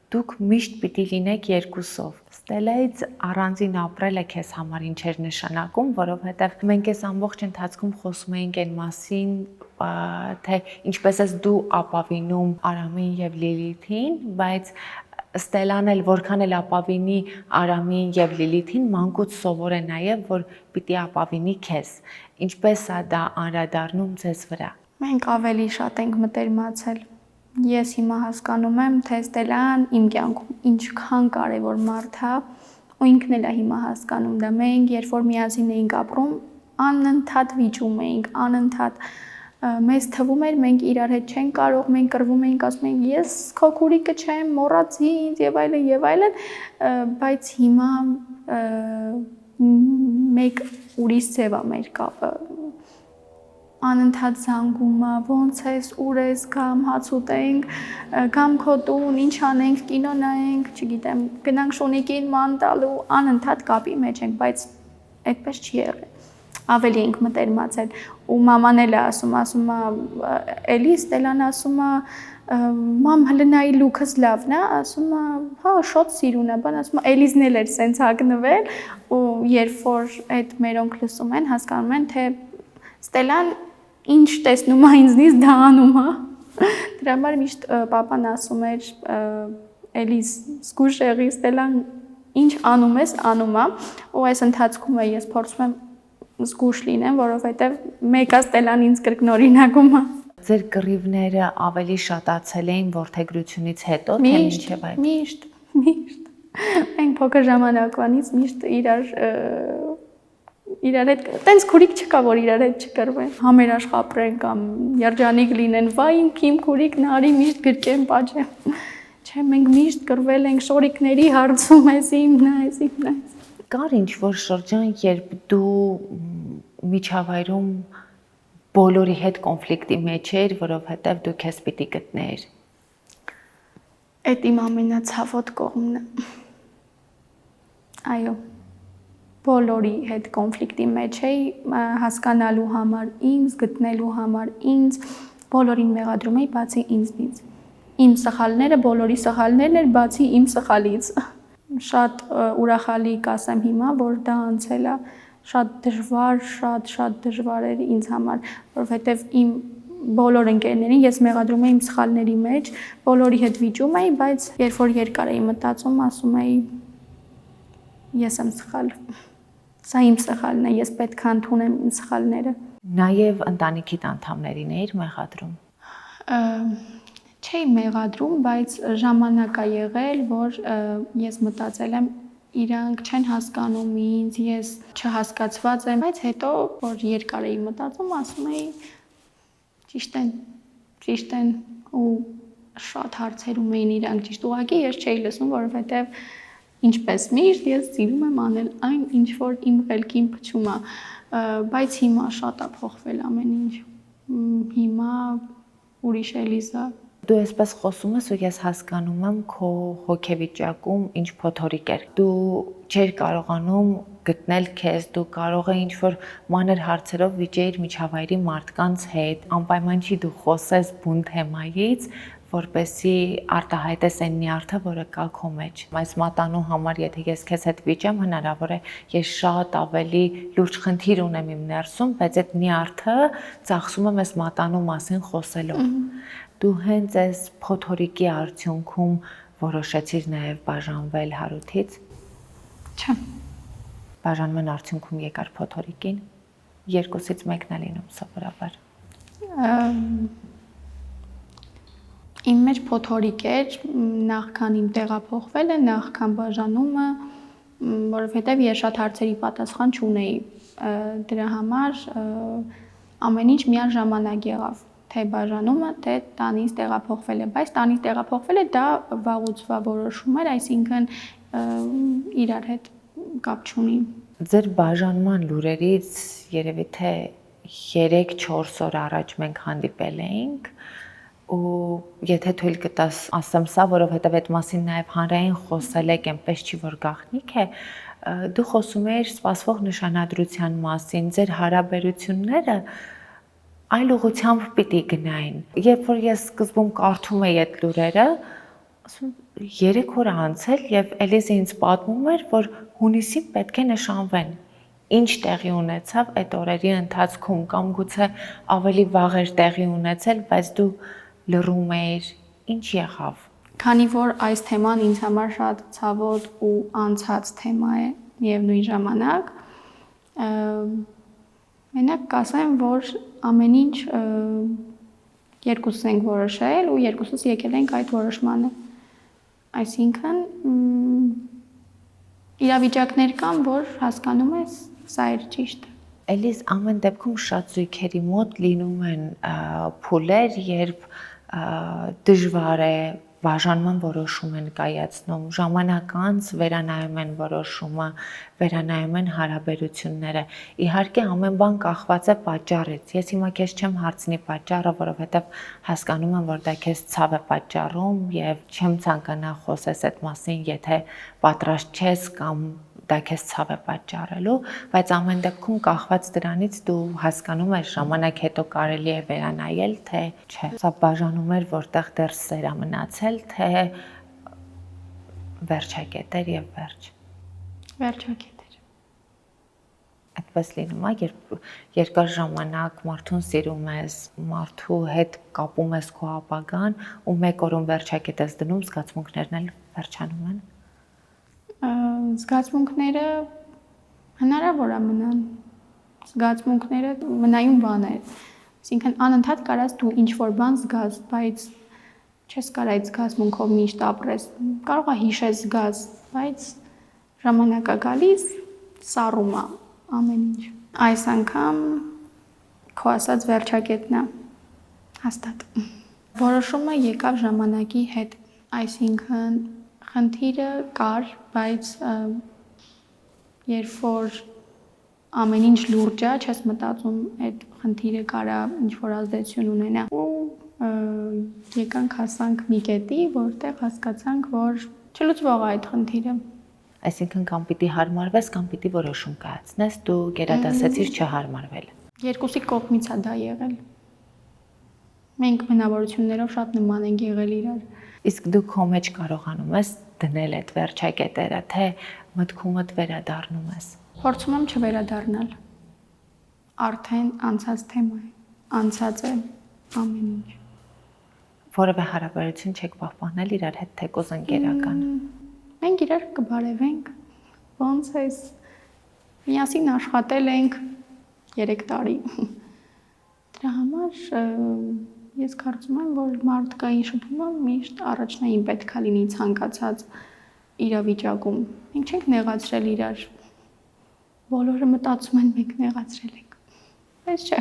դուք միշտ պիտի լինեք երկուսով։ Ստելայից առանձին ապրելը քեզ համար ինչ էր նշանակում, որովհետև մենք այս ամբողջ ընթացքում խոսում էինք այն մասին, թե ինչպես ես դու ապավինում Արամին և Լիլիթին, բայց Ստելան էլ որքան էլ ապավինի Արամին և Լիլիթին, մանկուց սովոր է նաև, որ պիտի ապավինի քեզ։ Ինչպես է դա անդրադառնում ձեզ վրա։ Մենք ավելի շատ ենք մտերմացել։ Ես հիմա հասկանում եմ, թե Ստելան իմ կյանքում ինչքան կարևոր մարդ է, ու ինքն էլ է հիմա հասկանում դա։ Մենք երբ որ միասին էինք ապրում, անընդհատ վիճում էինք, անընդհատ մեզ թվում էր մենք իրար հետ չենք կարող, մենք կռվում էինք, ասում էինք ես քո քուրիկը չեմ, մոռացի ինձ եւ այլն, բայց հիմա մեկ ուրիշ ձև է մեր կապը։ Անընդհատ զանգում է, ոնց ես, ուր ես, կամ հաց ուտենք, կամ քո տուն, ինչ անենք, կինո նայենք, չգիտեմ, գնանք Շունիկին ման տալու, անընդհատ կապի մեջ ենք, բայց այդպես չի եղել։ Ավելի ենք մտերմացել ու մաման էլ է ասում է էլի Ստելան ասում է մամ հələ նայի լուքս լավն է, ասում է հա շատ սիրուն է, բան ասում է Էլիզն էլ էր սենց հագնվել ու երբ որ այդ մերոնք լսում են, հասկանում են թե Ստելան ինչ տեսնում է ինձնից դա անում է։ Դրա համար միշտ papan ասում էր Էլիս զգուշ եղի Ստելան ինչ անում ես անում ա ու այս ընթացքում ես փորձում եմ զգուշ լինեմ, որովհետև մեկը Ստելան ինձ կրկնօրինակում է։ Ձեր կռիվները ավելի շատացել էին ворթեգրությունից հետո, թե մինչև այդ։ Միշտ։ Մենք փոքր ժամանակվանից միշտ իրար հետ տենց քուրիկ չկա, որ իրար հետ չկռվեն։ Համերաշխ ապրեն կամ երջանիկ լինեն, վայ իմ քուրիկն արի միշտ գրկեմ, պատճեմ։ Չէ, մենք միշտ կռվել ենք շորիկների հարցում, էս իմն է։ Կար ինչ-որ շրջան, երբ դու միջավայրում բոլորի հետ կոնֆլիկտի մեջ էր, որովհետև դու քեզ պիտի գտներ։ Այդ իմ ամենացավոտ կողմն է։ Այո։ Բոլորի հետ կոնֆլիկտի մեջ էի, հասկանալու համար ինձ, գտնելու համար ինձ, բոլորին մեղադրում էի, բացի ինձնից։ Իմ սխալները բոլորի սխալներն էր, բացի իմ սխալից։ Շատ ուրախալի կասեմ հիմա, որ դա անցել է, շատ դժվար էր ինձ համար, որովհետև իմ բոլոր ընկերներին ես մեղադրում էի իմ սխալների մեջ, բոլորի հետ վիճում էի, բայց երբ որ երկար էի մտածում, ասում էի ես եմ սխալ։ Սա իմ սխալն է, ես պետք է ընդունեմ իմ սխալները։ Նաև ընտանիքիդ անդամներին էիր մեղադրում։ Չէի մեղադրում, բայց ժամանակ է եղել, որ ես մտածել եմ իրանք չեն հասկանում ինձ, ես չհասկացված եմ, բայց հետո որ երկար էի մտածում, ասում էի ճիշտ են ու շատ հարցերում էին իրանք ճիշտ, ուղղակի ես չէի լսում, որովհետև ինչպես միշտ ես սիրում եմ անել այն, ինչ որ իմ ղելքին փչում է, բայց հիմա շատ է փոխվել ամեն ինչ։ Հիմա ուրիշ Էլիզա։ Դու այսպես խոսում ես ու ես հասկանում եմ քո հոգեվիճակում ինչ փոթորիկ էր։ Դու չէր կարողանում գտնել քեզ, դու կարող ես ինչ-որ մանր հարցերով վիճեիր միջավայրի մարդկանց հետ, անպայման չի դու խոսես բուն թեմայից, որպեսզի արտահայտես այն նյարդը, որը կա քո մեջ։ Այս մատանու համար, եթե ես քեզ հետ վիճեմ, հնարավոր է ես շատ ավելի լուրջ խնդիր ունեմ իմ ներսում, բայց այդ նյարդը ծախսում եմ այս մատանու մասին խոսելով։ Դու հենց այս փոթորիկի արդյունքում որոշեցիր նաև բաժանվել Հարութից։ Չէ։ Բաժանման արդյունքում եկար փոթորիկին։ Երկուսից մեկն է լինում սովորաբար։ Իմ մեջ փոթորիկ էր, նախքան իմ տեղափոխվելը, նախքան բաժանումը, որովհետև ես շատ հարցերի պատասխան չունեի։ Դրա համար ամեն ինչ միաժամանակ եղավ, թե բաժանումը, թե տանից տեղափոխվելը, բայց տանից տեղափոխվելը դա վաղուց որոշում էր, այսինքն իրար հետ կապ չունի։ Ձեր բաժանման լուրերից երևի թե 3-4 օր առաջ մենք հանդիպել էինք ու եթե թույլ կտաս ասեմ սա, որովհետև այդ մասին նաև հանրային խոսել եք, այնպես չի որ գաղտնիք է, դու խոսում էիր սպասվող նշանադրության մասին, ձեր հարաբերությունները այլ ուղղությամբ պիտի գնային։ Երբ որ ես սկզբում կարդում էի այդ լուրերը, ասում 3 օր անցել եւ Էլիզը ինձ պատմում էր, որ հունիսին պետք է նշանվեն։ Ինչ տեղի ունեցավ այդ օրերի ընթացքում կամ գուցե ավելի վաղ էր տեղի ունեցել, բայց դու լռում էիր, ինչ եղավ։ Քանի որ այս թեման ինձ համար շատ ցավոտ ու անցած թեմա է միևնույն ժամանակ, մենակ կասեմ, որ ամեն ինչ երկուսս ենք որոշել ու երկուսս եկել ենք այդ որոշմանը։ Այսինքն իրավիճակներ կան, որ հասկանում ես, սա էր ճիշտը։ Էլիզ, ամեն դեպքում շատ զույգերի մոտ լինում են փուլեր, երբ դժվար է բաժանման որոշում են կայացնում, ժամանակ անց վերանայում են որոշումը, վերանայում են հարաբերությունները։ Իհարկե ամեն բան կախված է պատճառից։ Ես հիմա քեզ չեմ հարցնի պատճառը, որովհետև հասկանում եմ, որ դա քեզ ցավ է պատճառում եւ չեմ ցանկանա խոսես այդ մասին, եթե պատրաստ չես կամ դա քեզ ցավ է պատճառելու, բայց ամեն դեպքում կախված դրանից դու հասկանում ես ժամանակ հետո կարելի է վերանայել, թե չէ։ Սա բաժանում էր, որտեղ դեռ սեր է մնացել, թե վերջակետ էր եւ վերջ։ Վերջակետ էր։ այդպես լինում է, երբ երկար ժամանակ մարդուն սիրում ես, մարդու հետ կապում ես քո ապագան ու մեկ օրում վերջակետ ես դնում, զգացմունքներն էլ վերջանում են։ Զգացմունքները հնարավոր է մնան։ Զգացմունքները մնայուն բան է։ Այսինքն անընդհատ կարաս դու ինչ-որ բան զգաս, բայց չես կարող այդ զգացմունքով միշտ ապրես։ Կարող է հիշես զգաս, բայց ժամանակը գալիս սառում է ամեն ինչ։ Այս անգամ քո ասած վերջակետն է հաստատ։ Որոշումը եկավ ժամանակի հետ, այսինքն խնդիրը կար, բայց երբ որ ամեն ինչ լուրջ է, չես մտածում այդ խնդիրը կարա ինչ-որ ազդեցություն ունենա։ Ու եկանք հասանք մի կետի, որտեղ հասկացանք, որ չլուծվող է այդ խնդիրը։ Այսինքն կամ պիտի հարմարվես, կամ պիտի որոշում կայացնես, դու գերադասեցիր չհարմարվել։ Երկուսի կողմից է դա եղել։ Մենք բնավորություններով շատ նման ենք եղել իրար։ Իսկ դու քո մեջ կարողանում ես դնել այդ վերջակետերը, թե մտքումդ վերադառնում ես։ Փորձում եմ չվերադառնալ։ Արդեն անցած թեմա է, անցած է ամեն ինչ։ Որևէ հարաբերություն չեք պահպանել իրար հետ, թեկոզ ընկերական։ Մենք իրար կբարևենք, ոնց է, միասին աշխատել ենք 3 տարի։ Դրա համար ես կարծում եմ, որ մարդկային շփումը միշտ առաջնային պետք է լինի ցանկացած իրավիճակում։ Մենք չենք նեղացրել իրար։ Բոլորը մտածում են մենք նեղացրել ենք։ Բայց չէ,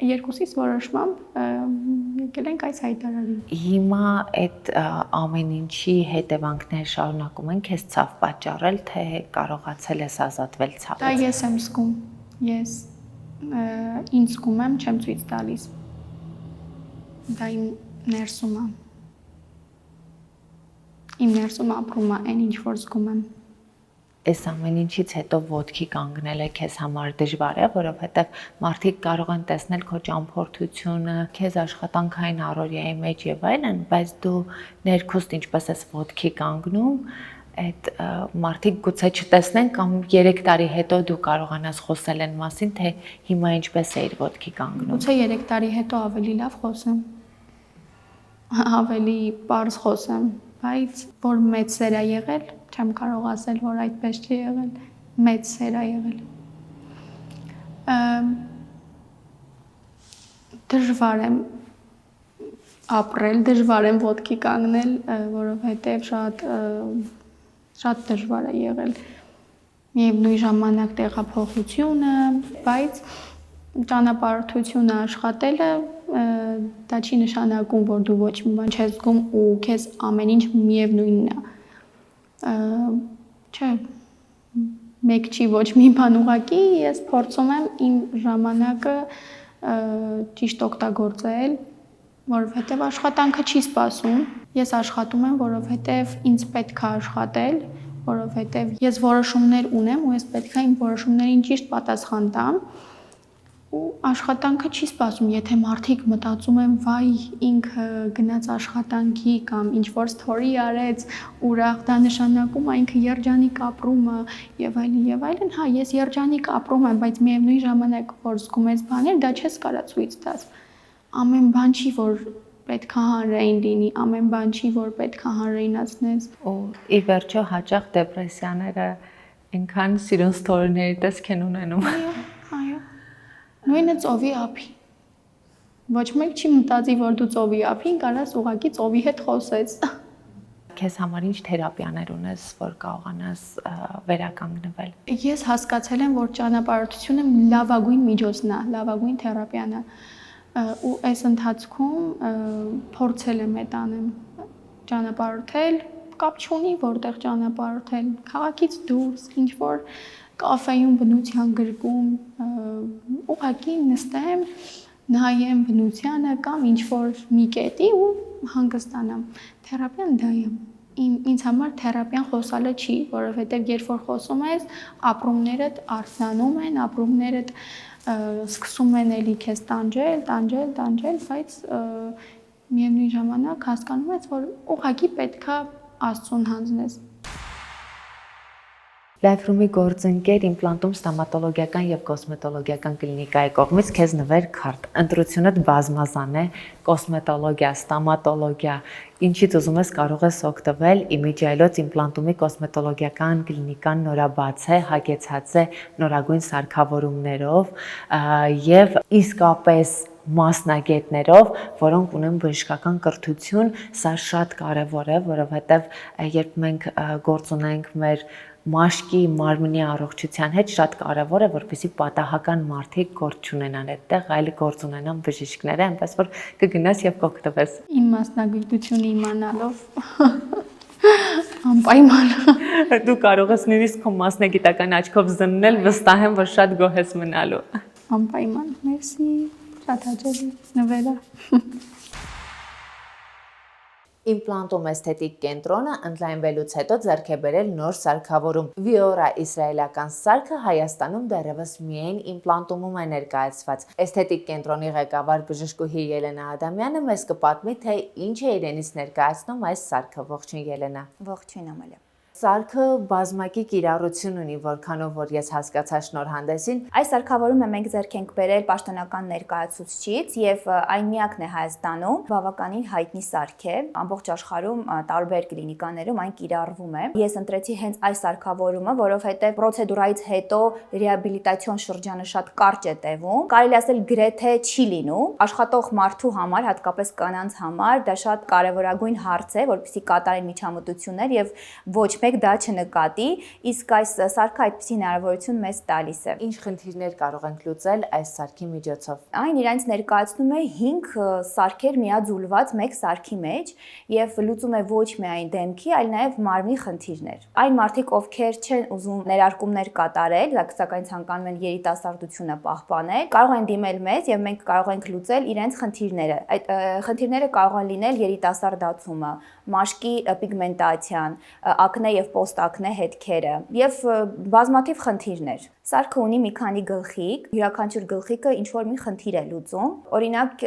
երկուսից որոշմամբ եկել ենք այս հայտարարին։ Հիմա այդ ամեն ինչի հետևանքները շարունակում են քեզ ցավ պատճառել, թե կարողացել ես ազատվել ցավից։ Դա ես եմ զգում։ Ես ինձ զգում եմ, չեմ ցույց տալիս։ Դա իմ ներսում է։ Իմ ներսում ապրում է այն ինչ որ զգում եմ։ Այս ամեն ինչից հետո ոտքի կանգնելը քեզ համար դժվար է, որովհետև մարդիկ կարող են տեսնել քո ճամփորդությունը, քեզ աշխատանքային առօրյայի մեջ եւ այլն, բայց դու ներքուստ ինչպես ես ոտքի կանգնում, այդ մարդիկ գուցե չտեսնեն կամ 3 տարի հետո դու կարողանաս խոսել այն մասին, թե հիմա ինչպես է իր ոտքի կանգնում։ Գուցե 3 տարի հետո ավելի լավ խոսեմ։ Ավելի པարզ խոսեմ, բայց որ մեծ սեր է եղել, չեմ կարող ասել, որ այդպես չի եղել, մեծ սեր է եղել։ Դժվար եմ ապրել, դժվար եմ ոտքի կանգնել, որովհետև շատ դժվար է եղել։ Միևնույն ժամանակ տեղափոխությունը, բայց ճանապարհորդությունը աշխատելը դա չի նշանակում, որ դու ոչ մի բան չես զգում ու քեզ ամեն ինչ միևնույնն է։ Չէ, մեկ չի ոչ մի բան ուղղակի, ես փորձում եմ իմ ժամանակը ճիշտ օգտագործել, որովհետև աշխատանքը չի սպասում։ Ես աշխատում եմ, որովհետև ինձ պետք է աշխատել, որովհետև ես որոշումներ ունեմ ու ես պետք է իմ որոշումներին ճիշտ պատասխան տամ։ Ու աշխատանքը չի սպասում, եթե մարդիկ մտածում են, վայ, ինքը գնաց աշխատանքի կամ ինչ-որ story արեց, ուրախ, դա նշանակում է ինքը երջանիկ ապրում է եւ այլն, հա, ես երջանիկ ապրում եմ, բայց միևնույն ժամանակ որ զգում ես բաներ, դա չես կարա ցույց տաս։ Ամեն բան չի, որ պետք է հանրային լինի, ամեն բան չի, որ պետք է հանրայնացնես։ Ու ի վերջո հաճախ դեպրեսիաները այնքան սիրուն story-ների տեսք են ունենում։ Այո։ Նույնը ծովի ափի։ Ոչ մեկ չի մտածի, որ դու ծովի ափին կարաս ուղղակի ծովի հետ խոսես։ Քեզ համար ինչ թերապիաներ ունես, որ կարողանաս վերականգնվել։ Ես հասկացել եմ, որ ճանապարհորդությունը լավագույն միջոցն է, լավագույն թերապիան է։ Ու այս ընթացքում փորձել եմ այդ անեմ ճանապարհորդել, կապ չունի որտեղ ճանապարհորդել, քաղաքից դուրս, ինչ որ կաֆեյում բնության գրկում, ուղղակի նստեմ, նայեմ բնությանը կամ ինչ որ մի կետի ու հանգստանամ։ Թերապիան դա է։ Ինձ համար թերապիան խոսալը չի, որովհետև երբ որ խոսում ես, ապրումներդ արթնանում են, ապրումներդ սկսում են էլի քեզ տանջել, բայց միևնույն ժամանակ հասկանում ես, որ ուղղակի պետքա Աստծուն հանձնես։ Life-room-ի գործընկեր իմպլանտում ստոմատոլոգիական եւ կոսմետոլոգիական կլինիկայի կողմից քեզ նվեր քարտ։ Ընտրությունդ բազմազան է՝ կոսմետոլոգիա, ստոմատոլոգիա, ինչից ուզում ես կարող ես օգտվել։ Իմիջայլոց իմպլանտումի կոսմետոլոգիական կլինիկան նորաբաց է, հագեցած է նորագույն սարքավորումներով եւ իսկապես մասնագետներով, որոնք ունեն բժշկական կրթություն, սա շատ կարևոր է, որովհետեւ երբ մենք գործ ունենք մեր մաշկի մարմնի առողջության հետ, շատ կարևոր է, որպեսզի պատահական մարդիկ գործ չունենան այդտեղ, այլ գործ ունենան բժիշկները, այնպես որ կգնաս եւ կօգտվես։ Իմ մասնագիտությունը իմանալով անպայման Դու կարող ես նույնիսկ քո մասնագիտական աչքով զննել, վստահ եմ, որ շատ գոհ ես մնալու։ անպայման, մերսի, շատ հաճելի նվերը։ Իմպլանտում էսթետիկ կենտրոնը ընդլայնվելուց հետո ձեռք է բերել նոր սարքավորում։ Viora իսրայելական սարքը Հայաստանում դեռևս միայն իմպլանտումում է ներկայացված։ Էսթետիկ կենտրոնի ղեկավար բժշկուհի Ելենա Ադամյանը մեզ կպատմի, թե ինչ է իրենից ներկայացնում այս սարքը։ Ողջույն Ելենա։ Ողջույն Ամալիա։ Սարքը բազմակի կիրառություն ունի, որքանով որ ես հասկացա շնորհանդեսին։ Այս սարքավորումը մենք ձեռք ենք բերել պաշտոնական ներկայացուցիչից եւ այն միակն է Հայաստանում, բավականին հայտնի սարք է, ամբողջ աշխարհում տարբեր կլինիկաներում այն կիրառվում է։ Ես ընտրեցի հենց այս սարքավորումը, որովհետեւ պրոցեդուրայից հետո ռեաբիլիտացիոն շրջանը շատ կարճ է տևում, կարելի ասել գրեթե չի լինում։ Աշխատող մարդու համար, հատկապես կանանց համար, դա շատ կարևորագույն հարց է, որպեսզի կատարեն միջամտություններ եւ ոչ մեկ դա չնկատի, իսկ այս սարքը այդպիսի հնարավորություն մեզ տալիս է։ Ինչ խնդիրներ կարող ենք լուծել այս սարքի միջոցով։ Այն իրենց ներկայացնում է 5 սարքեր միաձուլված մեկ սարքի մեջ եւ լուծում է ոչ միայն դեմքի, այլ նաեւ մարմնի խնդիրներ։ Այն մարդիկ, ովքեր չեն ուզում ներարկումներ կատարել, սակայն ցանկանում են երիտասարդությունը պահպանել, կարող են դիմել մեզ եւ մենք կարող ենք լուծել իրենց խնդիրները։ Այդ խնդիրները կարող են լինել երիտասարդացումը, մաշկի պիգմենտացիան, ակնե եւ պոստակնե հետքերը եւ բազմաթիվ խնդիրներ։ Սարքը ունի մի քանի գլխիկ, յուրաքանչյուր գլխիկը ինչ որ մի խնդիր է լուծում։ Օրինակ,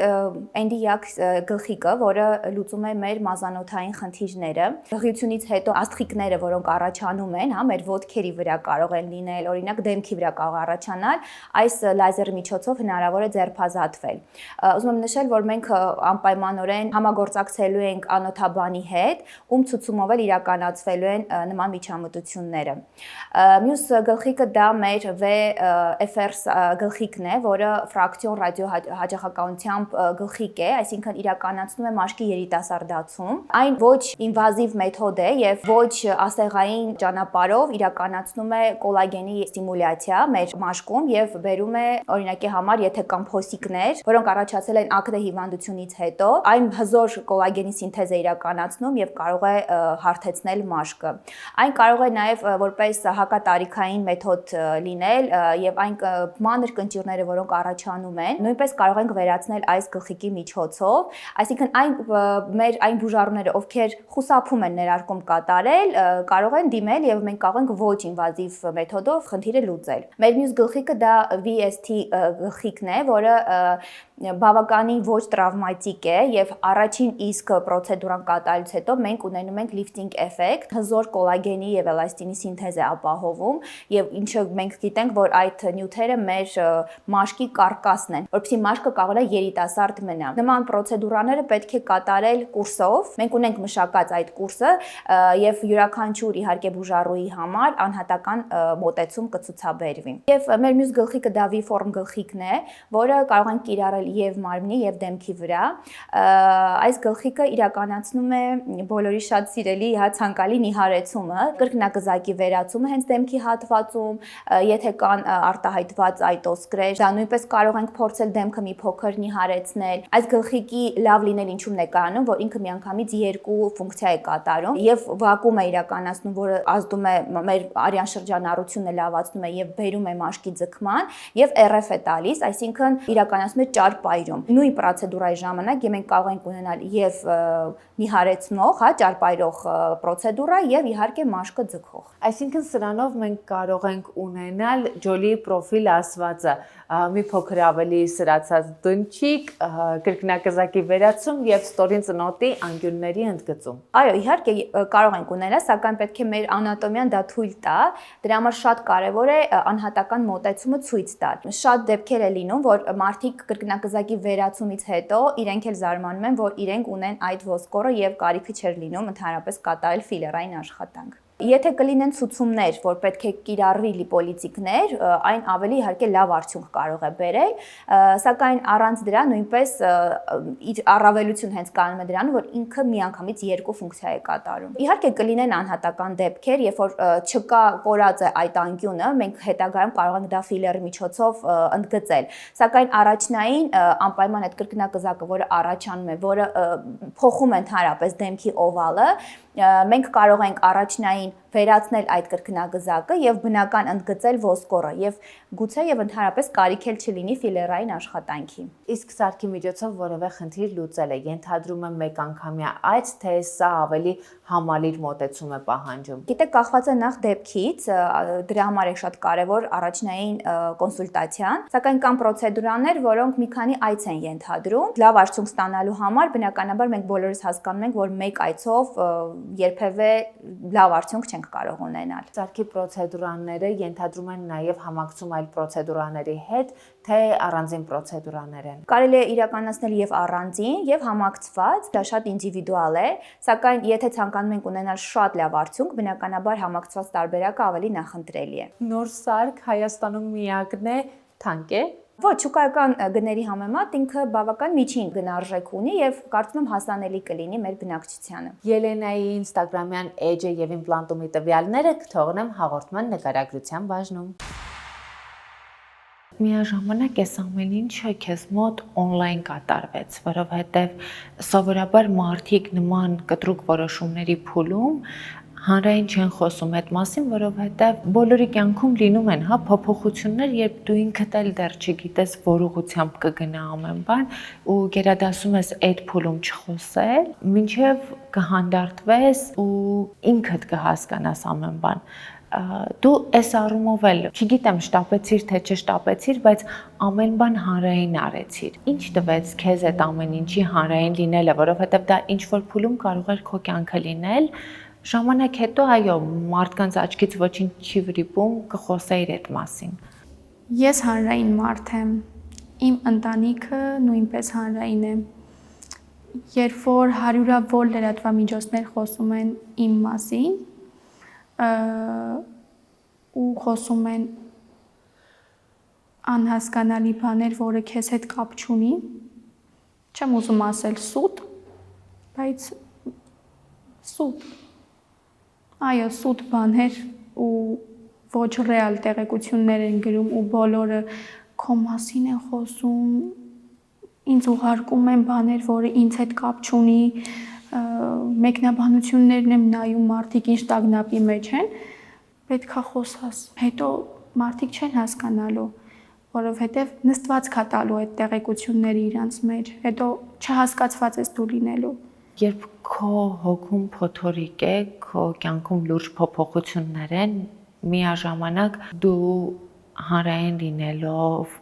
էնդիակ գլխիկը, որը լուծում է մեր մազանոթային խնդիրները, հղիությունից հետո աստղիկները, որոնք առաջանում են, հա, մեր ոտքերի վրա կարող են լինել, օրինակ դեմքի վրա կարող առաջանալ, այս լազերի միջոցով հնարավոր է ձերբազատվել։ Ուզում եմ նշել, որ մենք անպայմանորեն համագործակցելու ենք անոթաբանի հետ, ում ցուցումով էլ իրականացվելու են նման միջամտությունները։ Մյուս գլխիկը դա մեր VFR գլխիկն է, որը ֆրակցիոն ռադիոհաճախականությամբ գլխիկ է, այսինքն իրականացնում է մաշկի երիտասարդացում։ Այն ոչ ինվազիվ մեթոդ է եւ ոչ ասեղային ճանապարհով իրականացնում է կոլագենի ստիմուլյացիա մեր մաշկում եւ բերում է օրինակի համար, եթե կան փոսիկներ, որոնք առաջացել են ակնե հիվանդությունից հետո, այն հզոր կոլագենի սինթեզ է իրականացնում եւ կարող է հարթեցնել մաշկը։ Այն կարող է նաեւ որպես հակատարիքային մեթոդ լինել եւ այն մանր կնճիռները, որոնք առաջանում են, նույնպես կարող ենք վերացնել այս գլխիկի միջոցով, այսինքն մեր այն բուժառուները, ովքեր խուսափում են ներարկում կատարել, կարող են դիմել եւ մենք կարող ենք ոչ ինվազիվ մեթոդով խնդիրը լուծել։ Մեր մյուս գլխիկը դա VST գլխիկն է, որը բավականին ոչ տրավմատիկ է եւ առաջին իսկ պրոցեդուրան կատարելուց հետո մենք ունենում ենք lifting effect, հզոր կոլագենի եւ էլաստինի սինթեզ է ապահովում եւ ինչը մենք գիտենք, որ այդ նյութերը մեր մաշկի կարկասն են, որովհետեւ մաշկը կարող է երիտասարդ մնա։ Նման պրոցեդուրաները պետք է կատարել կուրսով։ Մենք ունենք մշակած այդ կուրսը եւ յուրաքանչյուր իհարկե բուժառուի համար անհատական մոտեցում կցուցաբերվի։ Եվ մեր մյուս գլխիկը դա V-form գլխիկն է, որը կարող ենք կիրառել եւ մարմնի եւ դեմքի վրա։ Այս գլխիկը իրականացնում է բոլորի շատ սիրելի ցանկալի նիհարեցումը, կրկնակզակի վերացումը հենց դեմքի հատվածում, եթե կան արտահայտված այտոսկրեր, դա նույնպես կարող ենք փորձել դեմքը մի փոքր նիհարեցնել։ Այս գլխիկի լավ լինել ինչու՞մն է կայանում, որ ինքը միանգամից երկու ֆունկցիա է կատարում եւ վակուում է իրականացնում, որը ազդում է մեր արյան շրջանառությունը լավացնում է եւ բերում է մաշկի ձգման եւ RF է տալիս, այսինքն իրականացնում է ճարպ ճարպայրում։ Նույն պրոցեդուրայի ժամանակ մենք կարող ենք ունենալ եւ նիհարեցնող, հա, ճարպայրող պրոցեդուրա եւ իհարկե մաշկը ձգող։ Այսինքն սրանով մենք կարող ենք ունենալ ջոլի պրոֆիլ ասվածը, մի փոքր ավելի սրացած դնչիկ, կրկնակզակի վերացում եւ ստորին ծնոտի անկյունների ընդգծում։ Այո, իհարկե կարող ենք ունենալ, սակայն պետք է մեր անատոմիան դա թույլ տա։ Դրա համար շատ կարեւոր է անհատական մոտեցումը ցույց տալ։ Շատ դեպքեր է լինում, որ մարդիկ կրկնակզակի վերացումից հետո իրենք էլ զարմանում են, որ իրենք ունեն այդ ոսկորը եւ կարիքի չէր լինում ընդհանրապես կատարել ֆիլերային աշխատանք։ Եթե կլինեն ցուցումներ, որ պետք է կիրառվի լիպոլիցիկներ, այն ավելի իհարկե լավ արդյունք կարող է բերել, սակայն առանց դրա նույնպես իր առավելություն հենց կանում է դրանում, որ ինքը միանգամից երկու ֆունկցիա է կատարում։ Իհարկե կլինեն անհատական դեպքեր, երբ որ չկա կորած է այդ անկյունը, մենք հետագայում կարող ենք դա ֆիլերի միջոցով ընդգծել, սակայն առաջնային անպայման այդ կրկնակզակը, որը առաջանում է, որը փոխում է ընդհանրապես դեմքի օվալը, մենք կարող ենք առաջնային վերացնել այդ կրկնագզակը եւ բնական ընդգծել ոսկորը եւ գուցե եւ ընդհանրապես կարիք էլ չլինի ֆիլերային աշխատանքի։ Իսկ սարքի միջոցով որևէ խնդիր լուծել է, ենթադրում եմ մեկ անգամյա այց, թե սա ավելի համալիր մոտեցում է պահանջում։ Գիտեք, կախված է նախ դեպքից, դրա համար է շատ կարևոր առաջնային կոնսուլտացիան, սակայն կան պրոցեդուրաներ, որոնք մի քանի այց են ենթադրում։ Լավ արդյունք ստանալու համար բնականաբար մենք բոլորս հասկանում ենք, որ մեկ այցով երբևէ լավ արդյունք չենք կարող ունենալ։ Սարքի պրոցեդուրաները ենթադրում են նաև համակցում այլ պրոցեդուրաների հետ, թե առանձին պրոցեդուրաներ են։ Կարելի է իրականացնել եւ առանձին, եւ համակցված, դա շատ ինդիվիդուալ է, սակայն եթե ցանկանում ենք ունենալ շատ լավ արդյունք, բնականաբար համակցված տարբերակը ավելի նախընտրելի է։ Նոր սարք Հայաստանում միակն է, թանկ է։ Ոչ, շուկայական գների համեմատ ինքը բավական միջին գնարժեք ունի եւ կարծում եմ հասանելի կլինի մեր բնակչությանը։ Ելենայի ինստագրամյան էջը եւ իմպլանտումի տվյալները կթողնեմ հաղորդման նկարագրության բաժնում։ Միաժամանակ այս ամեն ինչը քեզ մոտ on-line կատարվեց, որովհետեւ սովորաբար մարդիկ նման կտրուկ որոշումների փուլում հանրային չեն խոսում այդ մասին, որովհետև բոլորի կյանքում լինում են, հա, փոփոխություններ, երբ դու ինքդ էլ դեռ չգիտես որ ուղղությամբ կգնա ամեն բան, ու գերադասում ես այդ փուլում չխոսել, մինչև կհանդարտվես ու ինքդ կհասկանաս ամեն բան։ Դու այս առումով էլ, չգիտեմ, շտապեցիր թե չշտապեցիր, բայց ամեն բան հանրային արեցիր։ Ինչ տվեց քեզ այդ ամեն ինչի հանրային լինելը, որովհետև դա ինչ որ փուլում կարող էր քո կյանքը լինել։ Ժամանակ հետո, այո, մարդկանց աչքից ոչինչ չի վրիպում, կխոսեիր այդ մասին։ Ես հանրային մարդ եմ, իմ ընտանիքը նույնպես հանրային է։ Երբ որ հարյուրավոր լրատվամիջոցներ խոսում են իմ մասին, ու խոսում են անհասկանալի բաներ, որը քեզ հետ կապ չունի, չեմ ուզում ասել սուտ, բայց սուտ։ Այո, սուտ բաներ ու ոչ ռեալ տեղեկություններ են գրում ու բոլորը քո մասին են խոսում, ինձ ուղարկում են բաներ, որը ինձ հետ կապ չունի, մեկնաբանություններն եմ նայում, մարդիկ ինչ տագնապի մեջ են, պետքա խոսաս։ Հետո մարդիկ չեն հասկանալու, որովհետև նստված կա տալու այդ տեղեկությունները իրանց մեջ, հետո չհասկացված ես դու լինելու։ Երբ քո հոգում փոթորիկ է, քո կյանքում լուրջ փոփոխություններ են, միաժամանակ դու հանրային լինելով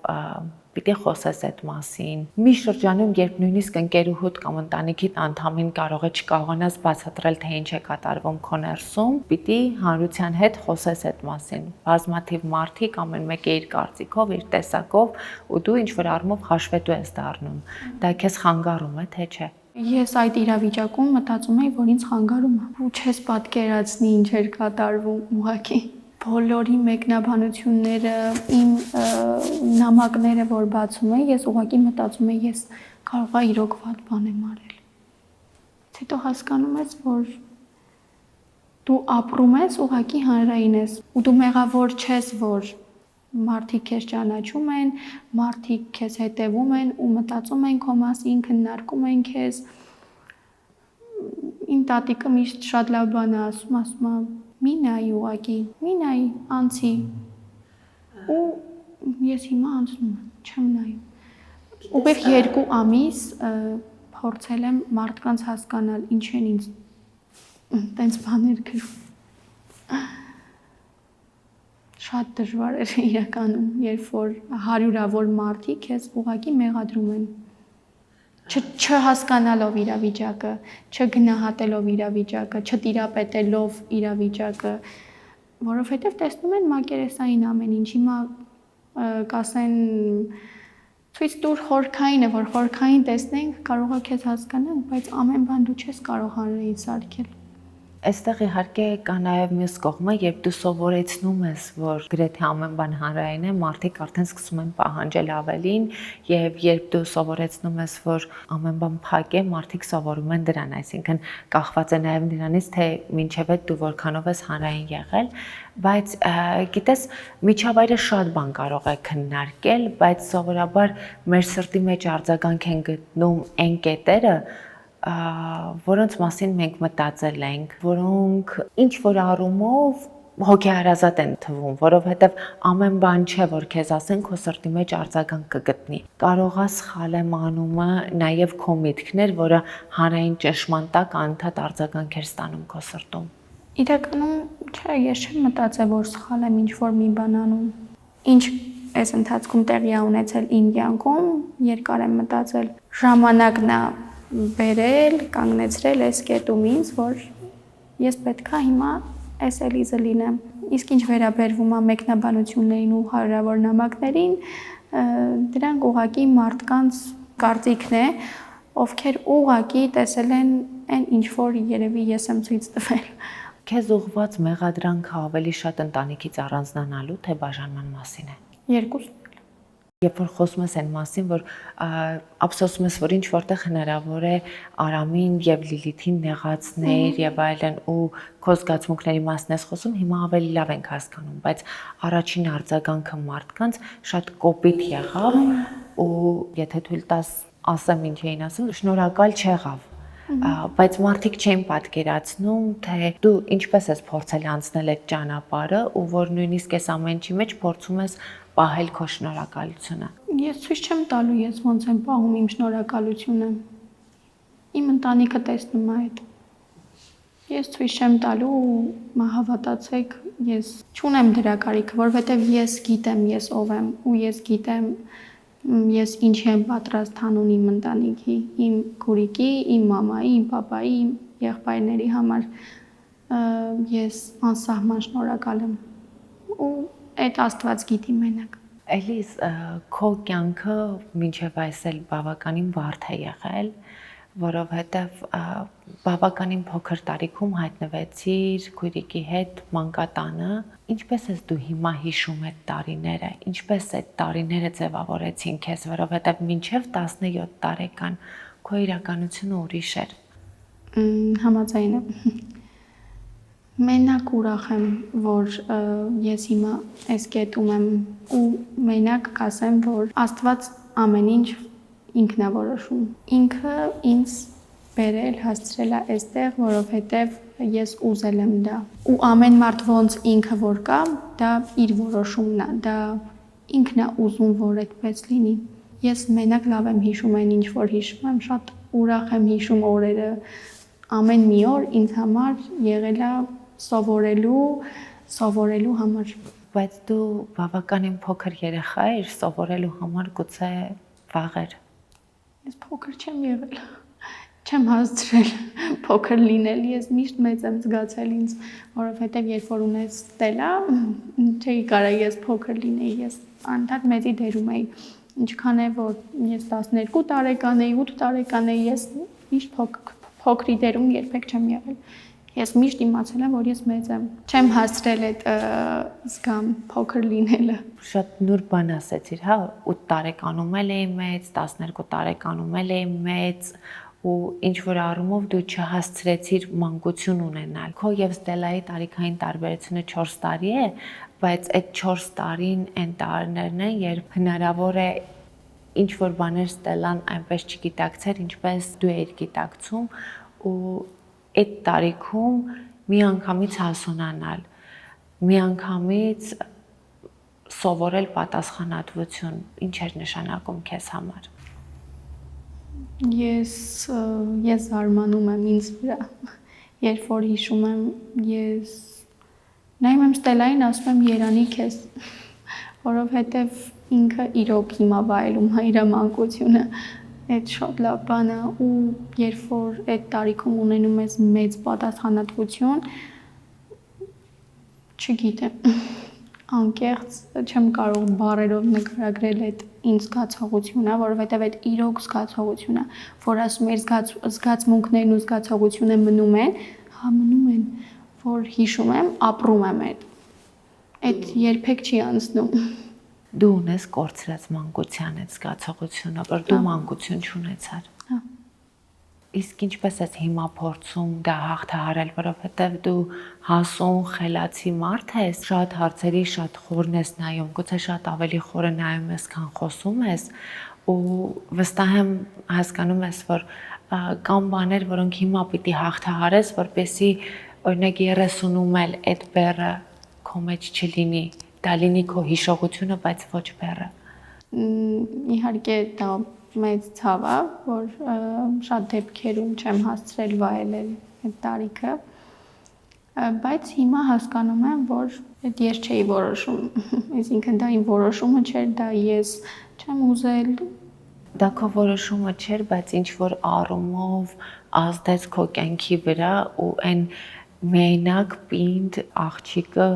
պիտի խոսես այդ մասին։ Մի շրջանում, երբ նույնիսկ ընկերուհուդ կամ ընտանիքիդ անդամին կարող է չկարողանաս բացատրել, թե ինչ է կատարվում քո ներսում, պիտի հանրության հետ խոսես այդ մասին։ Բազմաթիվ մարդիկ ամեն մեկը իր կարծիքով, իր տեսակով, ու դու ինչ որ առումով հաշվետու ես դառնում։ Դա քեզ խանգարում է, թե չէ։ Ես այդ իրավիճակում մտածում եի, որ ինձ խանգարում է։ Ու չես պատկերացնի ինչ էր կատարվում ուղղակի։ Բոլորի մեկնաբանությունները, իմ նամակները, որ բացում եմ, ես ուղղակի մտածում եմ, ես կարող եմ իրոք վատ բան եմ արել։ Հետո հասկանում ես, որ դու ապրում ես, ուղղակի հանրային ես, ու դու մեղավոր չես, որ մարդիկ քեզ ճանաչում են, մարդիկ քեզ հետևում են ու մտածում են քո մասին, քննարկում են քեզ։ Իմ տատիկը միշտ շատ լավ բան է ասում է, մի նայի ուղղակի, մի նայի, անցի։ Ու ես հիմա անցնում եմ, չեմ նայում։ Ուղիղ 2 ամիս փորձել եմ մարդկանց հասկանալ, ինչ են ինձ տենց բաներ գրում։ Շատ դժվար էր իրականում, երբ որ հարյուրավոր մարդիկ քեզ ուղղակի մեղադրում են։ Չհասկանալով իրավիճակը, չգնահատելով իրավիճակը, չտիրապետելով իրավիճակը, որովհետև տեսնում են մակերեսային ամեն ինչ։ Հիմա կասեն ցույց տուր խորքայինը, որ խորքային տեսնենք, կարող է քեզ հասկանանք, բայց ամեն բան դու չես կարող հանրային սարքել։ Այստեղ իհարկե կա նաև մյուս կողմը, երբ դու սովորեցնում ես, որ գրեթե ամեն բան հանրային է, մարդիկ արդեն սկսում են պահանջել ավելին, եւ երբ դու սովորեցնում ես, որ ամեն բան փակ է, մարդիկ սովորում են դրան, այսինքն կախված է նաև նրանից, թե մինչև այդ դու որքանով ես հանրային եղել, բայց գիտես, միջավայրը շատ բան կարող է քննարկել, բայց սովորաբար մեր սրտի մեջ արձագանք են գտնում այն կետերը, որոնց մասին մենք մտածել ենք, որոնք ինչ որ առումով հոգեհարազատ են թվում, որովհետև ամեն բան չէ, որ քեզ ասեն, քո սրտի մեջ արձագանք կգտնի։ Կարող է սխալ եմ անումը նաև քո միտքներ, որը հանրային ճնշման տակ անընդհատ արձագանք էր ստանում քո սրտում։ Իրականում, չէ, ես չեմ մտածել, որ սխալ եմ ինչ-որ մի բան անում։ Ինչ այս ընթացքում տեղի է ունեցել իմ կյանքում, երկար եմ մտածել։ Ժամանակն է բերել, կանգնեցրել այս կետում ինձ, որ ես պետքա հիմա այս էլիզը լինեմ։ Իսկ ինչ վերաբերվում է մեկնաբանություններին ու հարյուրավոր նամակներին, դրանք ուղղակի մարդկանց կարծիքն է, ովքեր ուղղակի տեսել են այն ինչ որ երևի ես եմ ցույց տվել։ Քեզ ուղղված մեղադրանքը ավելի շատ ընտանիքից առանձնանալու թե բաժանման մասին է։ Երկուսն։ Երբ որ խոսում ես այն մասին, որ ափսոսում ես, որ ինչ որտեղ հնարավոր է Արամին եւ Լիլիթին նեղացներ եւ այլն ու քո զգացմունքների մասն ես խոսում, հիմա ավելի լավ ենք հասկանում, բայց առաջին արձագանքը մարդկանց շատ կոպիտ եղավ ու եթե թույլ տաս ասեմ ինչ էին ասում, շնորհակալ չեղավ։ Բայց մարդիկ չեն պատկերացնում, թե դու ինչպես ես փորձել անցնել այդ ճանապարհը ու որ նույնիսկ այս ամեն ինչի մեջ փորձում ես պահել քո շնորհակալությունը։ Ես ցույց չեմ տալու, ես ոնց եմ պահում իմ շնորհակալությունը։ Իմ ընտանիքը տեսնում է այդ։ Ես ցույց չեմ տալու ու հավատացեք, ես չունեմ դրա կարիքը, որովհետև ես գիտեմ ես ով եմ ու ես գիտեմ ես ինչ եմ պատրաստ հանուն իմ ընտանիքի, իմ քուրիկի, իմ մամայի, իմ պապայի, իմ եղբայրների համար ես անսահման շնորհակալ եմ ու այդ Աստված գիտի մենակ։ Էլիս քո կյանքը մինչև այս էլ բավականին բարդ է եղել, որովհետև բավականին փոքր տարիքում հայտնվեցիր քույրիկի հետ մանկատանը։ Ինչպես ես դու հիմա հիշում այդ տարիները, ինչպես այդ տարիները ձևավորեցին քեզ, որովհետև մինչև 17 տարեկան քո իրականությունը ուրիշ էր։ Համաձայն եմ։ Մենակ ուրախ եմ, որ ես հիմա այս կետում եմ ու մենակ կասեմ, որ Աստված ամեն ինչ ինքն է որոշում։ Ինքը ինձ բերել հասցրել է այստեղ, որովհետև ես ուզել եմ դա։ Ու ամեն մարդ ոնց ինքը որ կա, դա իր որոշումն է, դա ինքն է ուզում, որ այդպես լինի։ Ես մենակ լավ եմ հիշում այն ինչ որ հիշում եմ, շատ ուրախ եմ հիշում օրերը։ Ամեն մի օր ինձ համար եղել է սովորելու համար։ Բայց դու բավականին փոքր երեխա ես, սովորելու համար գուցե վաղեր։ Ես փոքր չեմ եղել։ Չեմ հասցրել փոքր լինել, ես միշտ մեծ եմ զգացել ինձ, որովհետև երբ որ ունես Ստելա, չէի կարա ես փոքր լինեի, ես անդադ մեծի դերում էի։ Ինչքան է որ ես 12 տարեկան էի, 8 տարեկան էի, ես միշտ փոքրի դերում երբեք չեմ եղել։ Ես միշտ իմացել եմ, որ ես մեծ եմ։ Չեմ հասցրել այդ զգամ փոքր լինելը։ Շատ նուրբ բան ասեցիր, հա, 8 տարեկանում էլ էի մեծ, 12 տարեկանում էլ էի մեծ ու ինչ որ առումով դու չհասցրեցիր մանկություն ունենալ։ Քո եւ Ստելայի տարիքային տարբերությունը 4 տարի է, բայց այդ 4 տարին այն տարիներն են, երբ հնարավոր է ինչ որ բաներ Ստելան այնպես չգիտակցեր, ինչպես դու էիր գիտակցում ու այդ տարիքում միանգամից հասունանալ, միանգամից սովորել պատասխանատվություն, ինչ էր նշանակում քեզ համար։ Ես զարմանում եմ ինձ վրա, երբ որ հիշում եմ, ես նայում եմ Ստելային, ասում եմ երանի քեզ, որովհետև ինքը իրոք հիմա վայելում է իր մանկությունը, այդ շատ լավ բան է ու երբ որ այդ տարիքում ունենում ես մեծ պատասխանատվություն, չգիտեմ, անկեղծ չեմ կարող բառերով նկարագրել այդ ինձ զգացողությունը, որովհետև այդ իրոք զգացողությունը, որ ասում ես զգացմունքներն ու զգացողությունը մնում են, որ հիշում եմ, ապրում եմ այդ երբեք չի անցնում։ Դու ունես կորցրած մանկության այդ զգացողությունը, որ դու մանկություն չունեցար։ Իսկ ինչպես ես հիմա փորձում դա հաղթահարել, որովհետև դու հասուն, խելացի մարդ ես, շատ հարցերի շատ խորն ես նայում, գուցե շատ ավելի խորը նայում ես, քան խոսում ես, ու վստահ եմ հասկանում ես, որ կան բաներ, որոնք հիմա պիտի հաղթահարես, որպեսզի օրինակ 30-ում էլ այդ բեռը քո մեջ չլինի, դա լինի քո հիշողությունը, բայց ոչ բեռը։ Իհարկե դա մեծ ցավ է, որ շատ դեպքերում չեմ հասցրել վայելել այդ տարիքը, բայց հիմա հասկանում եմ, որ այդ ես չէի որոշում, այսինքն դա իմ որոշումը չէր, դա ես չեմ ուզել։ Դա քո որոշումը չէր, բայց ինչ որ առումով ազդեց քո կյանքի վրա ու այն միայնակ պինդ աղջիկը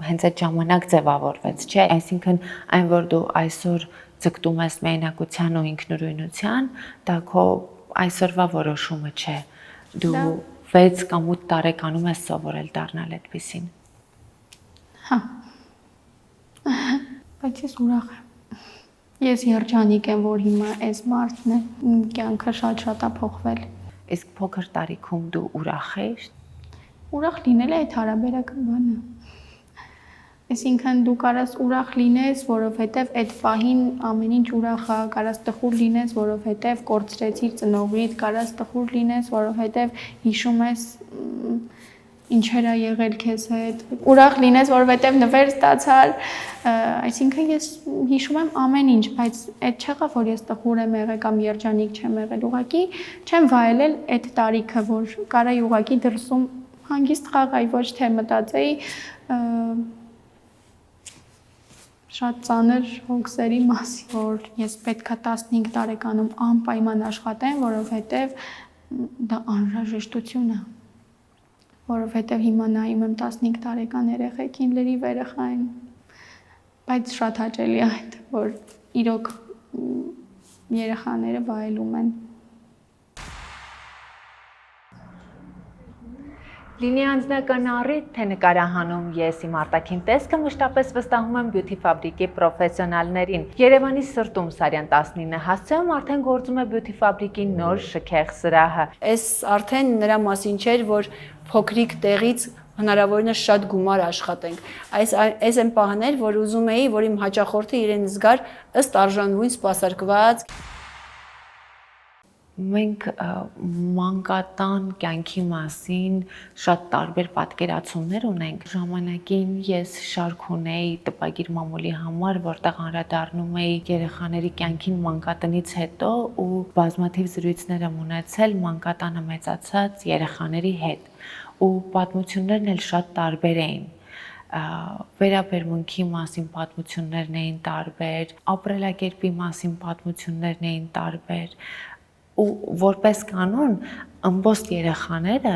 հենց այդ ժամանակ ձևավորվեց, չէ՞, այսինքն այն որ դու այսօր ձգտում ես միայնակության ու ինքնուրույնության, դա քո այսօրվա որոշումը չէ։ Դու 6 կամ 8 տարեկանում ես սովորել դառնալ այդպեսին։ Հա։ Բայց ես ուրախ եմ։ Ես երջանիկ եմ, որ հիմա այս մարդն է, իմ կյանքը շատ է փոխվել։ Իսկ փոքր տարիքում դու ուրախ ես։ Ուրախ լինելը այդ հարաբերական բանը։ Այսինքն դու կարաս ուրախ լինես, որովհետև այդ պահին ամեն ինչ ուրախ է, կարաս տխուր լինես, որովհետև կորցրեցիր ծնողիդ, կարաս տխուր լինես, որովհետև հիշում ես ինչեր է եղել քեզ հետ, ուրախ լինես, որովհետև նվեր ստացար, այսինքն ես հիշում եմ ամեն ինչ, բայց այդ չեղավ, որ ես տխուր եմ եղել կամ երջանիկ չեմ եղել, ուղղակի չեմ վայելել այդ տարիքը, որ կարայի ուղղակի դրսում հանգիստ խաղայի, ոչ թե մտածեի շատ ծանր հոգսերի մասին, որ ես պետքա 15 տարեկանում անպայման աշխատեմ, որովհետև դա անհրաժեշտություն է, որովհետև հիմա նայում եմ 15 տարեկան երեխեքին, լրիվ երեխա են, բայց շատ հաճելի է այդ, որ իրոք երեխաները վայելում են։ Լինի անձնական առիթ, թե նկարահանում ես իմ արտաքին տեսքը մշտապես վստահում եմ բյութի ֆաբրիկի պրոֆեսիոնալներին։ Երևանի սրտում Սարյան 19 հասցեում արդեն գործում է բյութի ֆաբրիկի նոր շքեղ սրահը։ Այս արդեն նրա մասին չէր, որ փոքրիկ տեղից հնարավորինս շատ գումար աշխատենք։ Այս այն պահներ, որ ուզում էի, որ իմ հաճախորդը իրեն զգար ըստ արժանվույն սպասարկված։ Մենք մանկատան կյանքի մասին շատ տարբեր պատկերացումներ ունենք։ Ժամանակին ես շարք ունեի տպագիր մամուլի համար, որտեղ անդրադառնում էի երեխաների կյանքին մանկատնից հետո ու բազմաթիվ զրույցներ եմ ունեցել մանկատանը մեծացած երեխաների հետ։ Ու պատմություններն էլ շատ տարբեր էին։ Վերաբերմունքի մասին պատմություններն էին տարբեր, ապրելակերպի մասին պատմություններն էին տարբեր։ Ու որպես կանոն ըմբոստ երեխաները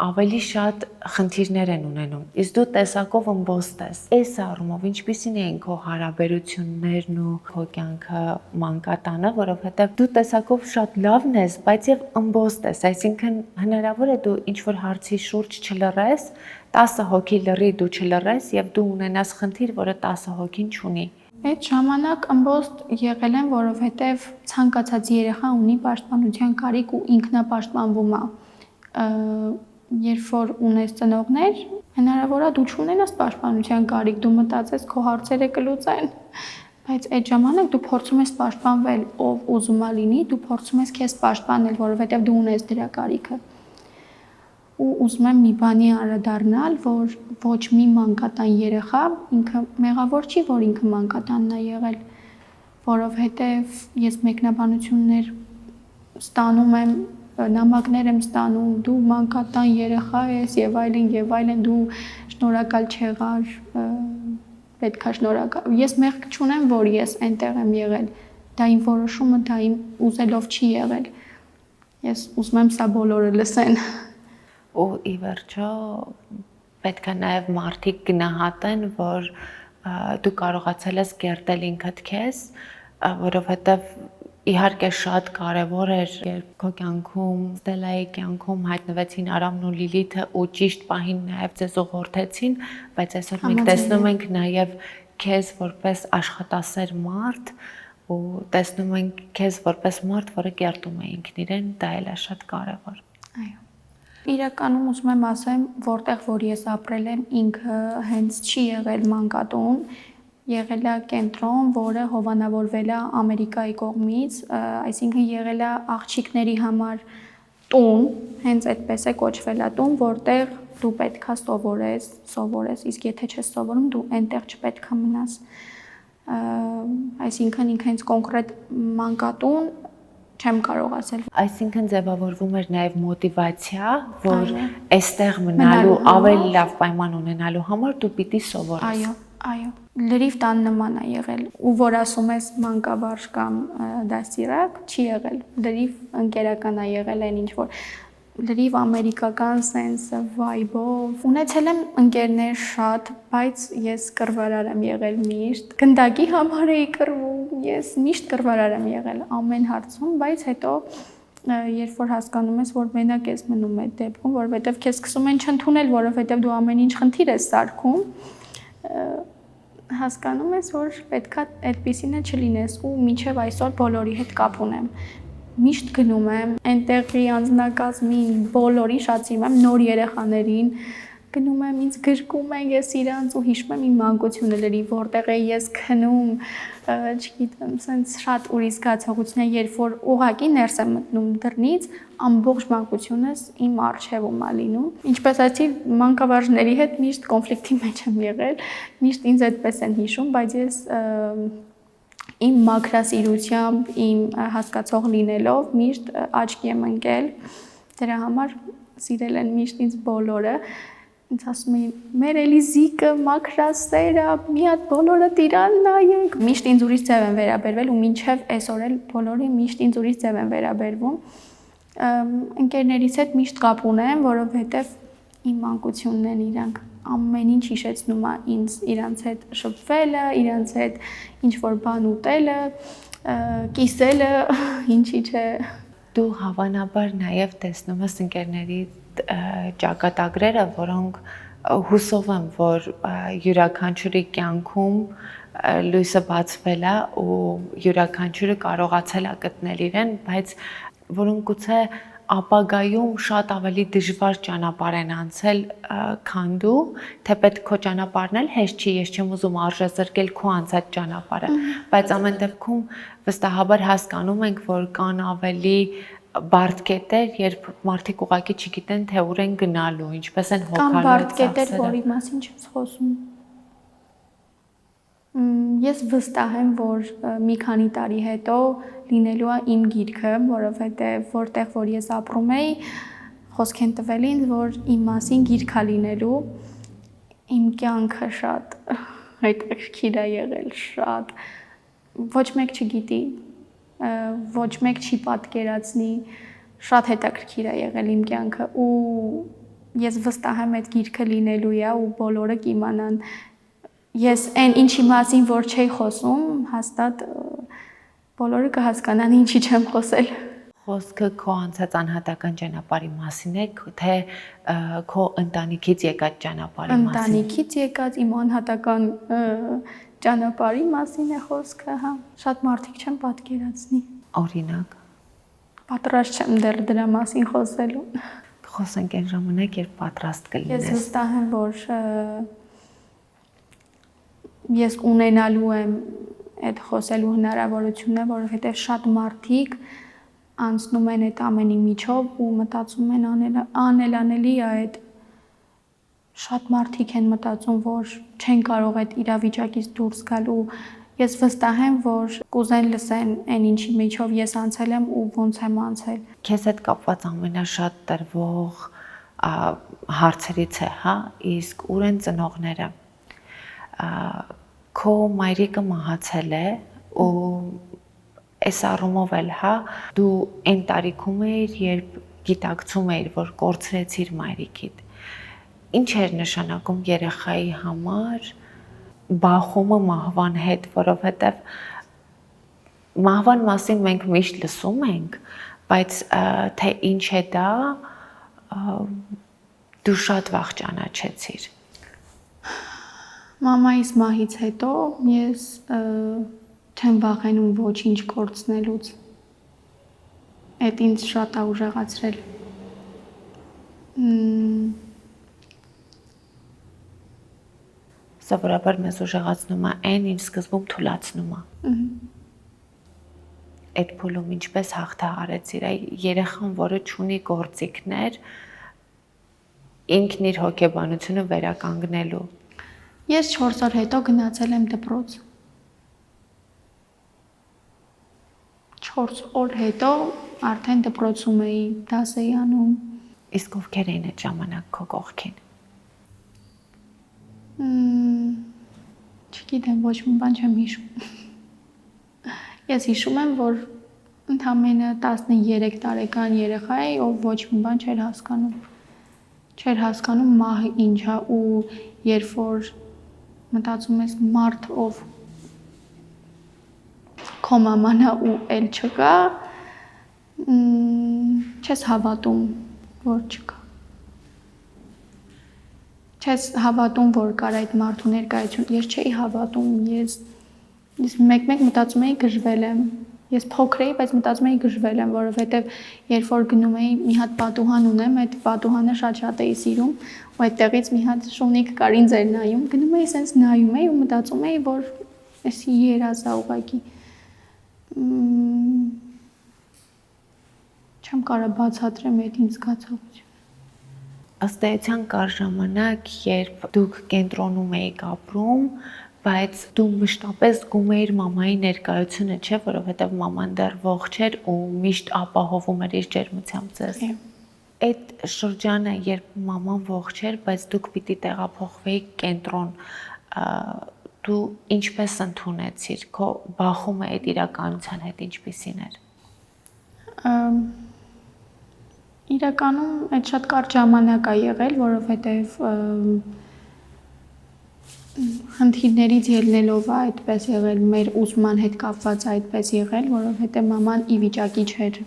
ավելի շատ խնդիրներ են ունենում։ Իսկ դու տեսակով ըմբոստ ես։ Այս առումով ինչպիսին էին քո հարաբերություններն ու քո կյանքը մանկատանը, որովհետև դու տեսակով շատ լավն ես, բայց եւ ըմբոստ ես, այսինքն հնարավոր է դու ինչ-որ հարցի շուրջ չլռես, 10 հոգի լռի, դու չլռես եւ դու ունենաս խնդիր, որը 10 հոգին չունի։ Այդ ժամանակ ըմբոստ եղել եմ, որովհետև ցանկացած երեխա ունի պաշտպանության կարիք ու ինքնապաշտպանվում է։ Երբ որ ունես ծնողներ, հնարավոր է դու չունենաս պաշտպանության կարիք, դու մտածես քո հարցերը կլուծեն, բայց այդ ժամանակ դու փորձում ես պաշտպանվել, ով ուզում է լինի, դու փորձում ես քեզ պաշտպանել, որովհետև դու ունես դրա կարիքը։ Ու ուզում եմ մի բանի անդրադառնալ, որ ոչ մի մանկատան երեխա ինքը մեղավոր չի, որ ինքը մանկատանն է եղել, որովհետև ես մեկնաբանություններ ստանում եմ նամակներ եմ ստանում, դու մանկատան երեխա ես եւ այլն, դու շնորհակալ չեղար, պետքա շնորհակալ։ Ես մեղք չունեմ, որ ես այնտեղ եմ եղել։ Դա իմ որոշումը, դա իմ ուզելով չի եղել։ Ես ուզում եմ սա բոլորը լսեն։ Ու ի վերջո պետք է նաև մարդիկ գնահատեն, որ դու կարողացել ես կերտել ինքդ քեզ, որովհետև իհարկե շատ կարևոր էր, երբ քո կյանքում, Ստելայի կյանքում հայտնվեցին Արամն ու Լիլիթը ու ճիշտ պահին նաև ձեզ ուղղորդեցին, բայց այսօր մենք տեսնում ենք նաև քեզ որպես աշխատասեր մարդ ու տեսնում ենք քեզ որպես մարդ, որը կերտում է ինքն իրեն, դա էլ է շատ կարևոր։ Այո։ Իրականում ուզում եմ ասեմ, որտեղ որ ես ապրել եմ, ինքը հենց չի եղել մանկատուն, եղել է կենտրոն, որը հովանավորվել է Ամերիկայի կողմից, այսինքն եղել է աղջիկների համար տուն, հենց այդպես է կոչվել է տուն, որտեղ դու պետքա սովորես, իսկ եթե չես սովորում, դու այնտեղ չպետք է մնաս։ Այսինքն ինքը հենց կոնկրետ մանկատուն չեմ կարող ասել։ Այսինքն ձևավորվում էր նաև մոտիվացիա, որ այստեղ մնալու ավելի լավ պայման ունենալու համար դու պիտի սովորես։ Այո, լրիվ տան նման է եղել, ու որ ասում ես մանկավարժ կամ դաստիարակ, չի եղել, լրիվ ընկերական է եղել այն ինչ որ լրիվ ամերիկական սենսը, վայբով։ Ունեցել եմ ընկերներ շատ, բայց ես կռվարար եմ եղել միշտ։ Գնդակի համար էի կռվում, ես միշտ կռվարար եմ եղել ամեն հարցում, բայց հետո երբ որ հասկանում ես, որ մենակ ես մնում այդ դեպքում, որովհետև քեզ սկսում են չընդունել, որովհետև դու ամեն ինչ խնդիր ես սարքում, հասկանում ես, որ պետքա այդպիսինը չլինես ու մինչև այսօր բոլորի հետ կապ ունեմ։ Միշտ գնում եմ այնտեղի անձնակազմին, բոլորին շատ սիրում եմ, նոր երեխաներին, գնում եմ, ինձ գրկում են, ես իրանց ու հիշում եմ իմ մանկությունը լրիվ, որտեղ էի ես քնում, չգիտեմ, սենց շատ ուրիշ զգացողություն է, երբ որ ուղղակի ներս եմ մտնում դռնից, ամբողջ մանկությունս իմ առջևում է լինում։ Ինչպես ասի, մանկավարժների հետ միշտ կոնֆլիկտի մեջ եմ եղել, միշտ ինձ այդպես են հիշում, բայց ես իմ մաքրասիրությամբ, իմ հասկացող լինելով միշտ աչքի եմ ընկել, դրա համար սիրել են միշտ ինձ բոլորը, ինձ ասում էին, մեր Էլիզիկը մաքրասեր է, մի հատ բոլորը տիրան նայենք, միշտ ինձ ուրիշ ձև են վերաբերվել ու մինչև այսօր էլ բոլորի միշտ ինձ ուրիշ ձև են վերաբերվում, ընկերներից հետ միշտ կապ ունեմ, որովհետև իմ մանկությունն են իրանք ամեն ինչ հիշեցնում է ինձ իրանց հետ շփվելը, իրանց հետ ինչ-որ բան ուտելը, կիսելը, ինչի՞ չէ։ Դու հավանաբար նաև տեսնում ես ընկերների ճակատագրերը, որոնք հուսով եմ, որ յուրաքանչյուրի կյանքում լույսը բացվել է ու յուրաքանչյուրը կարողացել է գտնել իրեն, բայց որոնք գուցե ապագայում շատ ավելի դժվար ճանապարհ են անցել, քան դու, թեպետ քո ճանապարհն էլ հեշտ չի, ես չեմ ուզում արժեզրկել քո անցած ճանապարհը, բայց ամեն դեպքում վստահաբար հասկանում ենք, որ կան ավելի բարդ կետեր, երբ մարդիկ ուղղակի չգիտեն, թե ուր են գնալու, ինչպես են հոգալու։ Կան բարդ կետեր, որի մասին չես խոսում։ Ես վստահ եմ, որ մի քանի տարի հետո լինելու է իմ գիրքը, որովհետև որտեղ որ ես ապրում էի, խոսք են տվել ինձ, որ իմ մասին գիրք է լինելու, իմ կյանքը շատ հետաքրքիր է եղել, շատ, ոչ մեկ չգիտի, ոչ մեկ չի պատկերացնի, շատ հետաքրքիր է եղել իմ կյանքը ու ես վստահ եմ այդ գիրքը լինելու է ու բոլորը կիմանան ես այն ինչի մասին որ չէի խոսում, հաստատ բոլորը կհասկանան ինչի չեմ խոսել։ Խոսքը քո անցած անհատական ճանապարհի մասին է, թե քո ընտանիքից եկած ճանապարհի մասին։ Ընտանիքից եկած իմ անհատական ճանապարհի մասին է խոսքը, հա։ Շատ մարդիկ չեն պատկերացնի։ Օրինակ։ Պատրաստ չեմ դեռ դրա մասին խոսելու։ Խոսենք այն ժամանակ, երբ պատրաստ կլինես։ Ես վստահ եմ, որ ես ունենալու եմ այդ խոսելու հնարավորությունը, որովհետև շատ մարդիկ անցնում են այդ ամենի միջով ու մտածում են անելանելի է այդ շատ մարդիկ են մտածում, որ չեն կարող այդ իրավիճակից դուրս գալ ու Ես վստահ եմ, որ կուզեն լսեն այն ինչի միջով ես անցել եմ ու ոնց եմ անցել։ Քեզ հետ կապված ամենաշատ տրվող հարցերից է, հա, իսկ ուր են ծնողները։ Քո մայրիկը մահացել է ու այս առումով էլ, հա, դու այն տարիքում էիր, երբ գիտակցում էիր, որ կորցրեցիր մայրիկիդ։ Ինչ էր նշանակում երեխայի համար բախումը մահվան հետ, որովհետև մահվան մասին մենք միշտ լսում ենք, բայց թե ինչ է դա, դու շատ վաղ ճանաչեցիր։ Մամայիս մահից հետո ես չեմ վախենում ոչինչ կորցնելուց։ Այդ ինձ շատ է ուժեղացրել։ Սովորաբար մեզ ուժեղացնում է այն, ինչ սկզբում թուլացնում է։ Այդ փուլում ինչպես հաղթահարեցիր այ երեխան, որը չունի գործիքներ, ինքն իր հոգեբանությունը վերականգնելու։ Ես 4 օր հետո գնացել եմ դպրոց։ 4 օր հետո արդեն դպրոցում էի, դաս էի անում։ Իսկ ովքեր էին այդ ժամանակ քո կողքին։ Չգիտեմ, ոչ մի բան չեմ հիշում։ Ես հիշում եմ, որ ընդամենը 13 տարեկան երեխա էի, ով ոչ մի բան չէր հասկանում։ Չէր հասկանում մահը ինչ է ու երբ որ մտածում ես մարդ, ով քո մաման է ու էլ չկա, չես հավատում, որ չկա։ Չես հավատում, որ կար այդ մարդու ներկայություն։ Ես չէի հավատում, ես մեկ-մեկ մտածում էի գժվել եմ։ Ես փոքր էի, բայց մտածում էի գժվել եմ, որովհետև երբ որ գնում էի, մի հատ պատուհան ունեմ, այդ պատուհանը շատ էի սիրում, ու այդտեղից մի հատ շունիկ կար ինձ էր նայում, գնում էի սենց նայում էի ու մտածում էի, որ էսի երազ է ուղղակի։ Չեմ կարող բացատրեմ այդ ինձ զգացողությունը։ Ըստ էության կար ժամանակ, երբ դուք կենտրոնում էիք ապրում, բայց դու մշտապես զգում էիր մամայի ներկայությունը, չէ՞, որովհետև մաման դեռ ողջ էր ու միշտ ապահովում էր իր ջերմությամբ ձեզ։ Այդ շրջանը, երբ մաման ողջ էր, բայց դուք պիտի տեղափոխվեիք կենտրոն, դու ինչպես ընդունեցիր, քո բախումը այդ իրականության հետ ինչպիսին էր։ Իրականում այդ շատ կարճ ժամանակ է եղել, որովհետև խնդիրներից ելնելով է այդպես եղել, մեր ուսման հետ կապված է այդպես եղել, որովհետև մաման ի վիճակի չէր,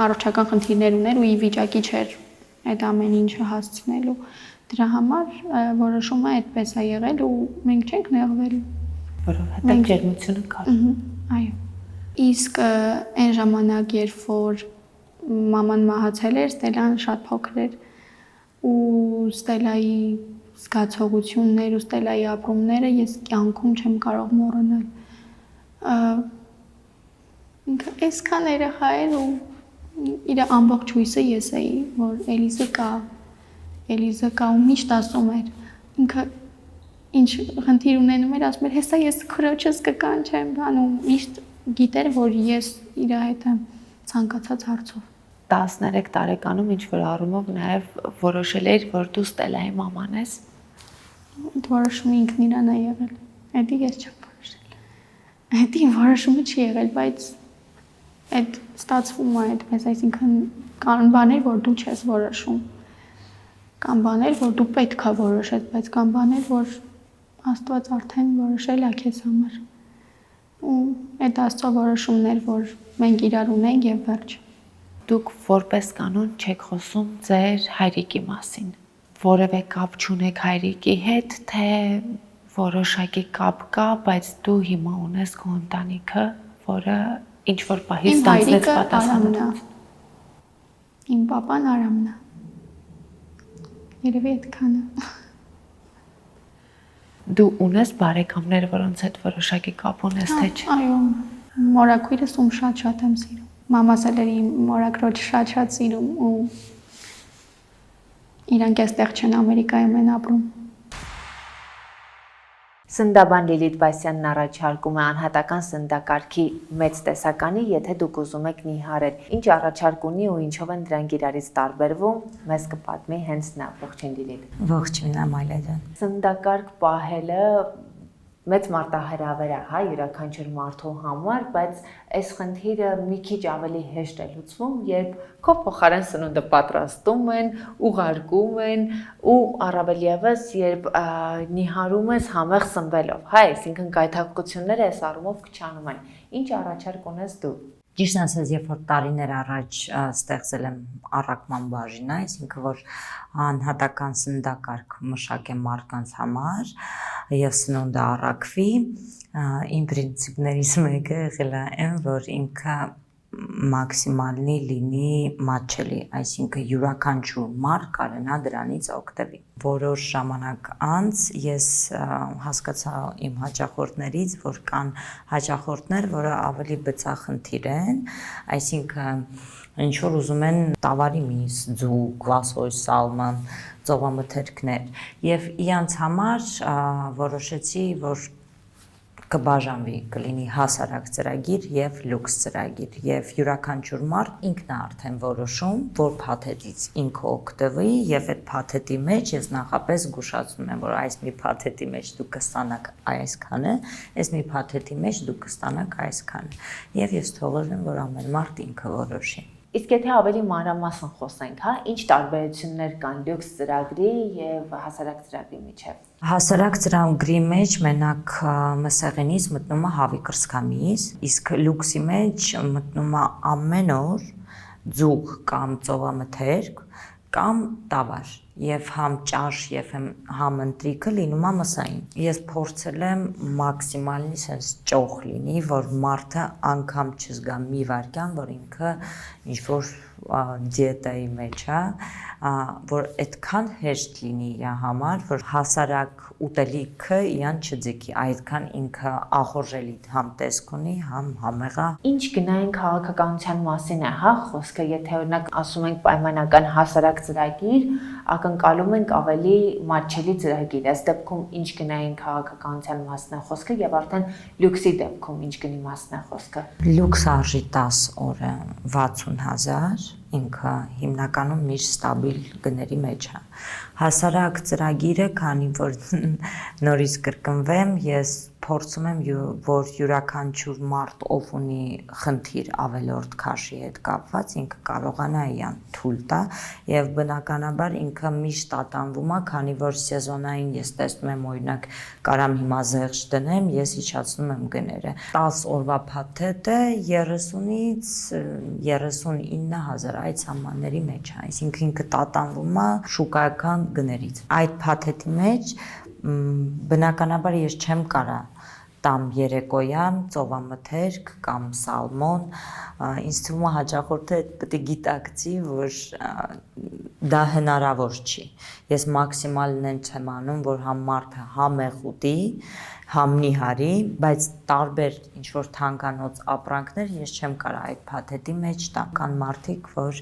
առողջական խնդիրներ ուներ ու ի վիճակի չէր այդ ամեն ինչը հասցնելու։ Դրա համար որոշումը այդպես է եղել ու մենք չենք նեղվել, որովհետև ջերմությունը կար։ Այո։ Իսկ այն ժամանակ, երբ որ մաման մահացել էր, Ստելան շատ փոքր էր ու Ստելայի զգացողություններ ու Ստելայի ապրումները ես կյանքում չեմ կարող մոռանալ։ Ինքը այսքան երեխա էր ու իր ամբողջ հույսը ես էի, որ Էլիզը կա ու միշտ ասում էր։ Ինքը ինչ խնդիր ունենում էր, ասում էր, հեսա ես քրոջս կկանչեմ, բան ու միշտ գիտեր, որ ես իր հետ եմ ցանկացած հարցով։ 13 տարեկանում ինչ որ առումով նաև որոշել էիր, որ դու Ստելայի մաման ես։ Այդ որոշումը ինքն իրան է եղել։ Էդի ես չեմ որոշել։ Էդի որոշումը չի եղել, բայց այդ ստացվում է այդպես, այսինքն կան բաներ, որ դու չես որոշում։ Կան բաներ, որ դու պետք է որոշես, բայց կան բաներ, որ Աստված արդեն որոշել է քեզ համար։ Ու այդ Աստծո որոշումն էր, որ մենք իրար ունենք եւ վերջ։ Դուք որպես կանոն չեք խոսում ձեր հայրիկի մասին։ Որևէ կապ չունեք հայրիկի հետ, թե որոշակի կապ կա, բայց դու հիմա ունես քո ընտանիքը, որը ինչ որ պահի ստանձնեց պատասխանատվություն։ Իմ պապան Արամն է։ Երևի այդքանը։ Դու ունես բարեկամներ, որոնց հետ որոշակի կապ ունես, թե չէ։ Այո, մորակույրս ում շատ եմ սիրում։ Մամաս էլ էր իմ մորակրոջ շատ սիրում ու իրանք այստեղ չեն, Ամերիկայում են ապրում։ Սննդաբան Լիլիթ Բասյանն առաջարկում է անհատական սննդակարգի մեծ տեսականի, եթե դուք ուզում եք նիհարել։ Ինչ առաջարկ ունի ու ինչով են դրանք իրարից տարբերվում, մեզ կպատմի հենց նա։ Ողջույն Լիլիթ։ Ողջույն Ամալիա ջան։ Սննդակարգ պահելը մեծ մարտահրավեր է, հա, յուրաքանչյուր մարդու համար, բայց այս խնդիրը մի քիչ ավելի հեշտ է լուծվում, երբ քո փոխարեն սնունդը պատրաստում են, ուղարկում են ու առավել ևս երբ նիհարում ես համեղ սնվելով, հա, այսինքն գայթակղությունները այս առումով քչանում են։ Ինչ առաջարկ ունես դու։ Ճիշտ ասած, երբ որ տարիներ առաջ ստեղծել եմ առաքման բաժինը, այսինքն որ անհատական սննդակարգ մշակեմ մարդկանց համար եւ սնունդը առաքվի, իմ պրինցիպներից մեկը եղել է, որ ինքը մաքսիմալնի լինի մատչելի, այսինքն յուրաքանչյուր մարդ կարենա դրանից օգտվի։ Որոշ ժամանակ անց ես հասկացա իմ հաճախորդներից, որ կան հաճախորդներ, որը ավելի բծախնդիր են, այսինքն ինչ որ ուզում են տավարի միս, ձուկ, լասոյ, սալման, ծովամթերքներ, եւ իրանց համար որոշեցի, որ կբաժանվի, կլինի հասարակ ծրագիր եւ լյուքս ծրագիր եւ յուրաքանչյուր մարդ ինքն է արդեն որոշում, որ փաթեթից ինքը օգտվի եւ այդ փաթեթի մեջ ես նախապես զգուշացնում եմ, որ այս մի փաթեթի մեջ դուք կստանաք այսքանը, այս մի փաթեթի մեջ դուք կստանաք այսքանը եւ ես թողել եմ, որ ամեն մարդ ինքը որոշի։ Իսկ եթե ավելի մանրամասն խոսենք, հա, ինչ տարբերություններ կան լյուքս ծրագրի եւ հասարակ ծրագրի միջեւ։ Հասարակ ծրագրի մեջ մենակ մսեղենից մտնում է հավի կրսկամիս, իսկ լյուքսի մեջ մտնում է ամեն օր ձուկ կամ ծովամթերք կամ տավար եւ համ ճաշ եւ համ ընտրիկը լինում է մսային։ Ես փորձել եմ մաքսիմալնի sense ճոխ լինի, որ մարդը անգամ չզգա մի վարքյան, որ ինքը ինչ որ դիետայի մեջ է, որ այդքան հեշտ լինի իր համար, որ հասարակ ուտելիքը իրան չձգի, այդքան ինքը ախորժելի համ տեսք ունի, համ համեղա։ Ինչ գնային քաղաքականության մասին է, հա, խոսքը, եթե օրինակ ասում ենք պայմանական հասարակ ծրագիր, ակնկալում ենք ավելի մատչելի ծրագիր։ Այս դեպքում ինչ գնային քաղաքականության մասն է խոսքը եւ արդեն լյուքսի դեպքում ինչ գնի մասն է խոսքը։ Լյուքս արժի 10 օրը 60,000, ինքը հիմնականում միշտ ստաբիլ գների մեջ է։ Հասարակ ծրագիրը, քանի որ նորից կրկնվեմ, ես փորձում եմ, որ յուրաքանչյուր մարդ, ով ունի խնդիր ավելորդ քաշի հետ կապված, ինքը կարողանա իրան թույլ տա եւ բնականաբար ինքը միշտ ատանվում է, քանի որ սեզոնային ես տեսնում եմ օրինակ կարամ հիմա զեղչ դնեմ, ես իջացնում եմ գները։ 10 օրվա փաթեթը 30-ից 39,000 այդ սահմանների մեջ է, այսինքն ինքը տատանվում է շուկայական գներից։ Այդ փաթեթի մեջ բնականաբար ես չեմ կարա տամ երեկոյան ծովամթերք կամ սալմոն, ինձ թվում է հաճախորդը պետք է գիտակցի, որ դա հնարավոր չի։ Ես մաքսիմալն եմ անում, որ համ մարդը համեղ ուտի, համ նիհարի, բայց տարբեր ինչ որ թանկանոց ապրանքներ ես չեմ կարա այդ փաթեթի մեջ տամ։ Կան մարդիկ, որ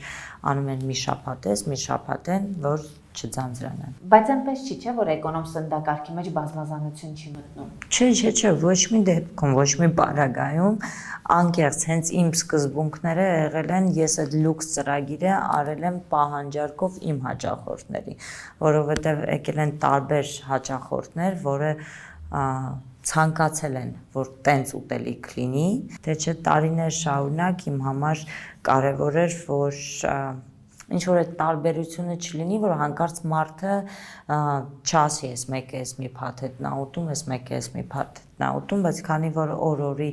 անում են մի շաբաթ են, որ չձանձրանան։ Բայց այնպես չի, չէ, որ էկոնոմ սննդակարգի մեջ բազմազանություն չի մտնում։ Չէ, ոչ մի դեպքում, ոչ մի պարագայում, անկեղծ հենց իմ սկզբունքները եղել են, ես այդ լյուքս ծրագիրը արել եմ պահանջարկով իմ հաճախորդների, որովհետև եկել են տարբեր հաճախորդներ, որը ցանկացել են, որ տենց ուտելիք լինի, թե չէ տարիներ շարունակ իմ համար կարևոր էր, որ ինչ որ այդ տարբերությունը չլինի, որ հանկարծ մարդը չասի, ես մեկը ես մի փաթեթն ուտում, ես մեկը ես մի փաթեթն ուտում, բայց քանի որ օրորի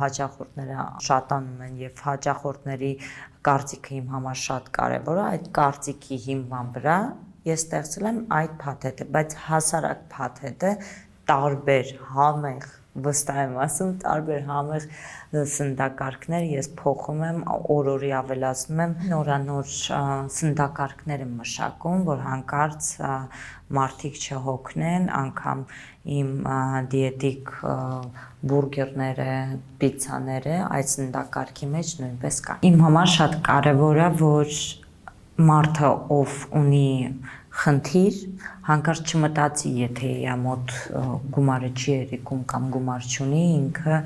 հաճախորդները շատանում են եւ հաճախորդների կարծիքը իմ համար շատ կարեւոր է, այդ կարծիքի հիման վրա ես ստեղծել եմ այդ փաթեթը, բայց հասարակ փաթեթը տարբեր համեղ վստահ եմ ասում, տարբեր համեղ սննդակարգներ ես փոխում եմ, օրորի ավելացնում եմ, նորանոր սննդակարգներ եմ մշակում, որ հանկարծ մարդիկ չհոգնեն, անգամ իմ դիետիկ բուրգերները, պիցցաները այդ սննդակարգի մեջ նույնպես կան։ Իմ համար շատ կարևոր է, որ մարդը, ով ունի խնդիր, հանկարծ չմտածի, եթե իր մոտ գումարը չի երիկում կամ գումար չունի, ինքը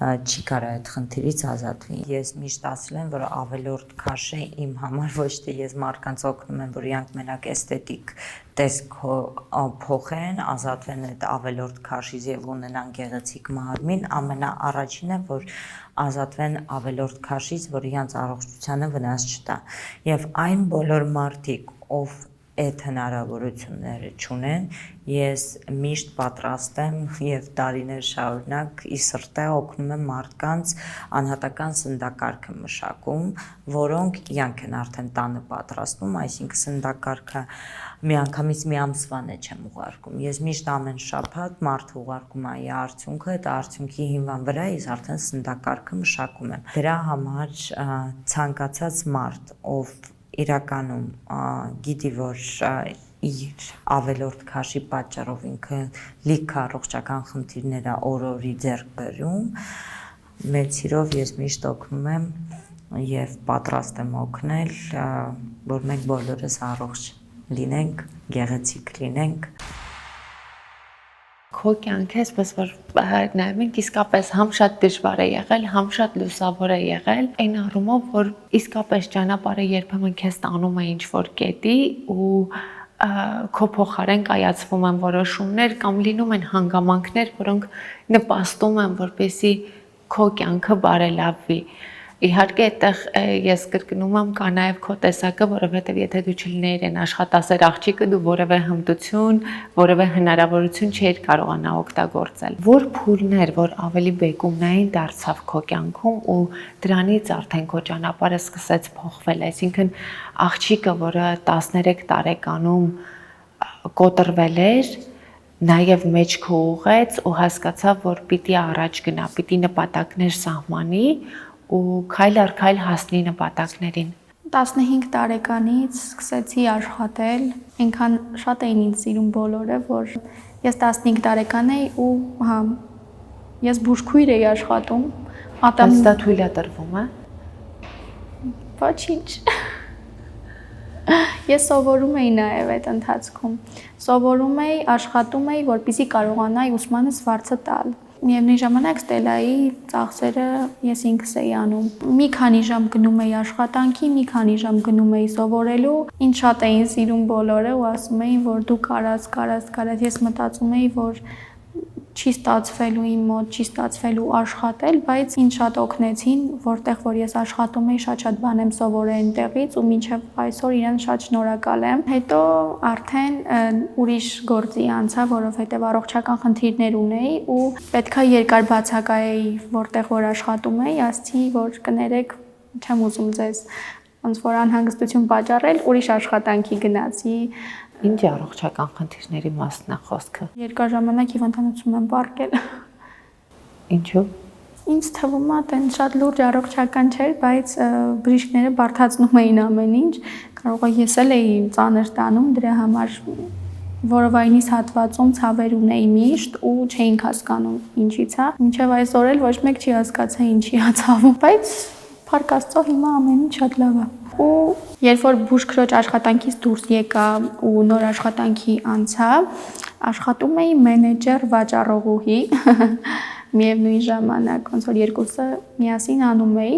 չի կարող այդ խնդիրից ազատվի։ Ես միշտ ասել եմ, որ ավելորդ քաշը իմ համար ոչ թե ես մարդկանց օգնում եմ, որ իրանք մենակ էսթետիկ տեսք փոխեն, ազատվեն այդ ավելորդ քաշից եւ ունենան գեղեցիկ մարմին, ամենաառաջինը, որ ազատվեն ավելորդ քաշից, որ իրանց առողջությանը վնաս չտա։ Եվ այն բոլոր մարդիկ, ով այդ հնարավորությունները չունեն, ես միշտ պատրաստ եմ եւ տարիներ շարունակ ի սրտե օգնում եմ մարդկանց անհատական սննդակարգը մշակում, որոնք իրանք են արդեն տանը պատրաստում, այսինքն սննդակարգը միանգամից մի ամսվան է չեմ ուղարկում։ Ես միշտ ամեն շաբաթ մարդ ուղարկում այ արդյունքը, այդ արդյունքի հիման վրա ես արդեն սննդակարգը մշակում եմ։ Դրա համար ցանկացած մարդ, ով իրականում գիտի, որ իր ավելորդ քաշի պատճառով ինքը լիքը առողջական խնդիրներ է օր-օրի ձեռք բերում, մեծ սիրով ես միշտ օգնում եմ եւ պատրաստ եմ օգնել, որ մենք բոլորս առողջ լինենք, գեղեցիկ լինենք։ Քո կյանքը այսպես որ նայում ենք իսկապես համ շատ դժվար է եղել, համ շատ լուսավոր է եղել, այն առումով, որ իսկապես ճանապարհը երբեմն քեզ տանում է ինչ-որ կետի ու քո փոխարեն կայացվում են որոշումներ կամ լինում են հանգամանքներ, որոնք նպաստում են, որպեսզի քո կյանքը բարելավվի։ Իհարկե այդտեղ ես կրկնում եմ կա նաև քո տեսակը, որովհետև եթե դու չլիներ այն աշխատասեր աղջիկը, դու որևէ հմտություն, որևէ հնարավորություն չէիր կարողանա օգտագործել։ Որ փուլներ, որ ավելի բեկումնային դարձավ քո կյանքում ու դրանից արդեն քո ճանապարհը սկսեց փոխվել, այսինքն աղջիկը, որը 13 տարեկանում կոտրվել էր, նաև մեջքը ուղեց ու հասկացավ, որ պիտի առաջ գնա, պիտի նպատակներ սահմանի ու քայլ առ քայլ հասնի նպատակներին։ 15 տարեկանից սկսեցի աշխատել, այնքան շատ էին ինձ սիրում բոլորը, որ ես 15 տարեկան էի ու ես բուժքույր էի աշխատում։ Բայց դա թույլ է տրվում, է։ Ոչինչ։ Ես սովորում էի նաև այդ ընթացքում։ Սովորում էի, աշխատում էի, որպեսզի կարողանայի ուսմանս վարձը տալ։ Միևնույն ժամանակ Ստելայի ծախսերը ես ինքս էի անում։ Մի քանի ժամ գնում էի աշխատանքի, մի քանի ժամ գնում էի սովորելու։ Ինձ շատ էին սիրում բոլորը ու ասում էին, որ դու կարաս։ Ես մտածում էի, որ չի ստացվելու իմ մոտ, չի ստացվելու աշխատել, բայց ինձ շատ օգնեցին, որտեղ որ ես աշխատում էի, շատ բան եմ սովորել այնտեղից ու մինչև այսօր իրեն շատ շնորհակալ եմ։ Հետո արդեն ուրիշ գործի անցա, որովհետև առողջական խնդիրներ ունեի ու պետքա երկար բացակայեի, որտեղ որ աշխատում էի, ասացի, որ կներեք, չեմ ուզում ձեզ ոնց որ անհանգստություն պատճառել, ուրիշ աշխատանքի գնացի։ Ինչ առողջական խնդիրների մասն է խոսքը։ Երկար ժամանակ հիվանդանոցում եմ պառկել։ Ինչու՞։ Ինձ թվում է, այն շատ լուրջ առողջական չէր, բայց բժիշկները բարդացնում էին ամեն ինչ։ Կարող է ես էլ էի ծանր տանում, դրա համար որովայնիս հատվածում ցավեր ունեի միշտ ու չէինք հասկանում ինչից է։ Մինչև այսօր էլ ոչ մեկ չի հասկացա ինչի է ցավում, բայց փառք Աստծո հիմա ամեն ինչ շատ լավ է։ Ու երբ որ բուժքրոջ աշխատանքից դուրս եկա ու նոր աշխատանքի անցա, աշխատում էի մենեջեր վաճառողուհի, միևնույն ժամանակ, ոնց որ երկուսը միասին անում էի։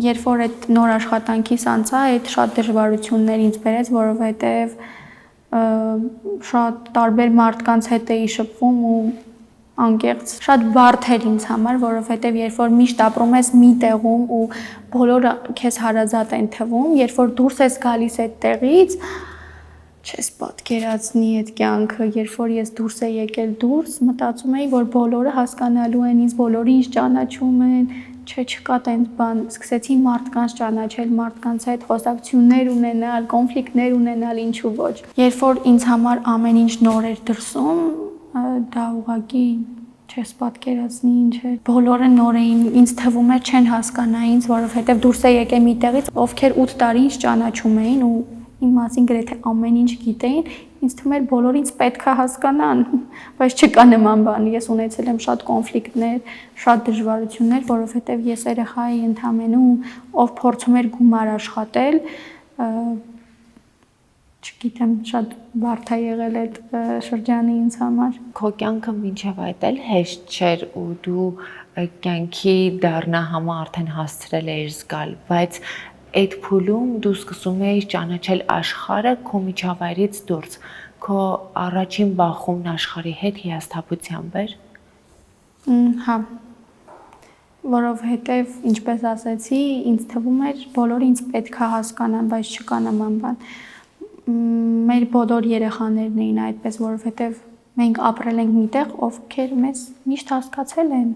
Երբ որ այդ նոր աշխատանքից անցա, այդ շատ դժվարություններ ինձ բերեց, որովհետև շատ տարբեր մարդկանց հետ էի շփվում ու անկեղծ շատ բարդ էր ինձ համար, որովհետև երբ որ միշտ ապրում ես մի տեղում ու բոլորը քեզ հարազատ են թվում, երբ որ դուրս ես գալիս այդ տեղից, չես պատկերացնի այդ կյանքը, երբ որ ես դուրս եի եկել դուրս, մտածում էի, որ բոլորը հասկանալու են ինձ, բոլորը ինձ ճանաչում են, չկա տենց բան, սկսեցի մարդկանց ճանաչել, մարդկանց հետ խոսակցություններ ունենալ, կոնֆլիկտներ ունենալ, ինչու ոչ։ Երբ որ ինձ համար ամեն ինչ նոր էր դրսում, դա ուղղակի չես պատկերացնի ինչ է։ Բոլորը նոր էին, ինձ թվում էր չեն հասկանա ինձ, որովհետև դուրս է եկել մի տեղից, ովքեր 8 տարի ինձ ճանաչում էին ու իմ մասին գրեթե ամեն ինչ գիտեին, ինձ թվում էր բոլորը ինձ պետքա հասկանան, բայց չկա նման բան։ Ես ունեցել եմ շատ կոնֆլիկտներ, շատ դժվարություններ, որովհետև ես երեխա էի ընդամենու, ով փորձում էր գումար աշխատել, Չգիտեմ, շատ բարդ է եղել այդ շրջանը ինձ համար։ Քո կյանքը մինչև այդ էլ հեշտ չէր ու դու կյանքի դառնահամը արդեն հասցրել էիր զգալ, բայց այդ փուլում դու սկսում էիր ճանաչել աշխարհը քո միջավայրից դուրս։ Քո առաջին բախումն աշխարհի հետ հիասթափությամբ էր։ Հա, որովհետև, ինչպես ասացի, ինձ թվում էր բոլորը ինձ պետք է հասկանան, բայց չկա նման բան։ Մեր բոլոր երեխաներն էին այդպես, որովհետև մենք ապրել ենք միտեղ, ովքեր մեզ միշտ հասկացել են,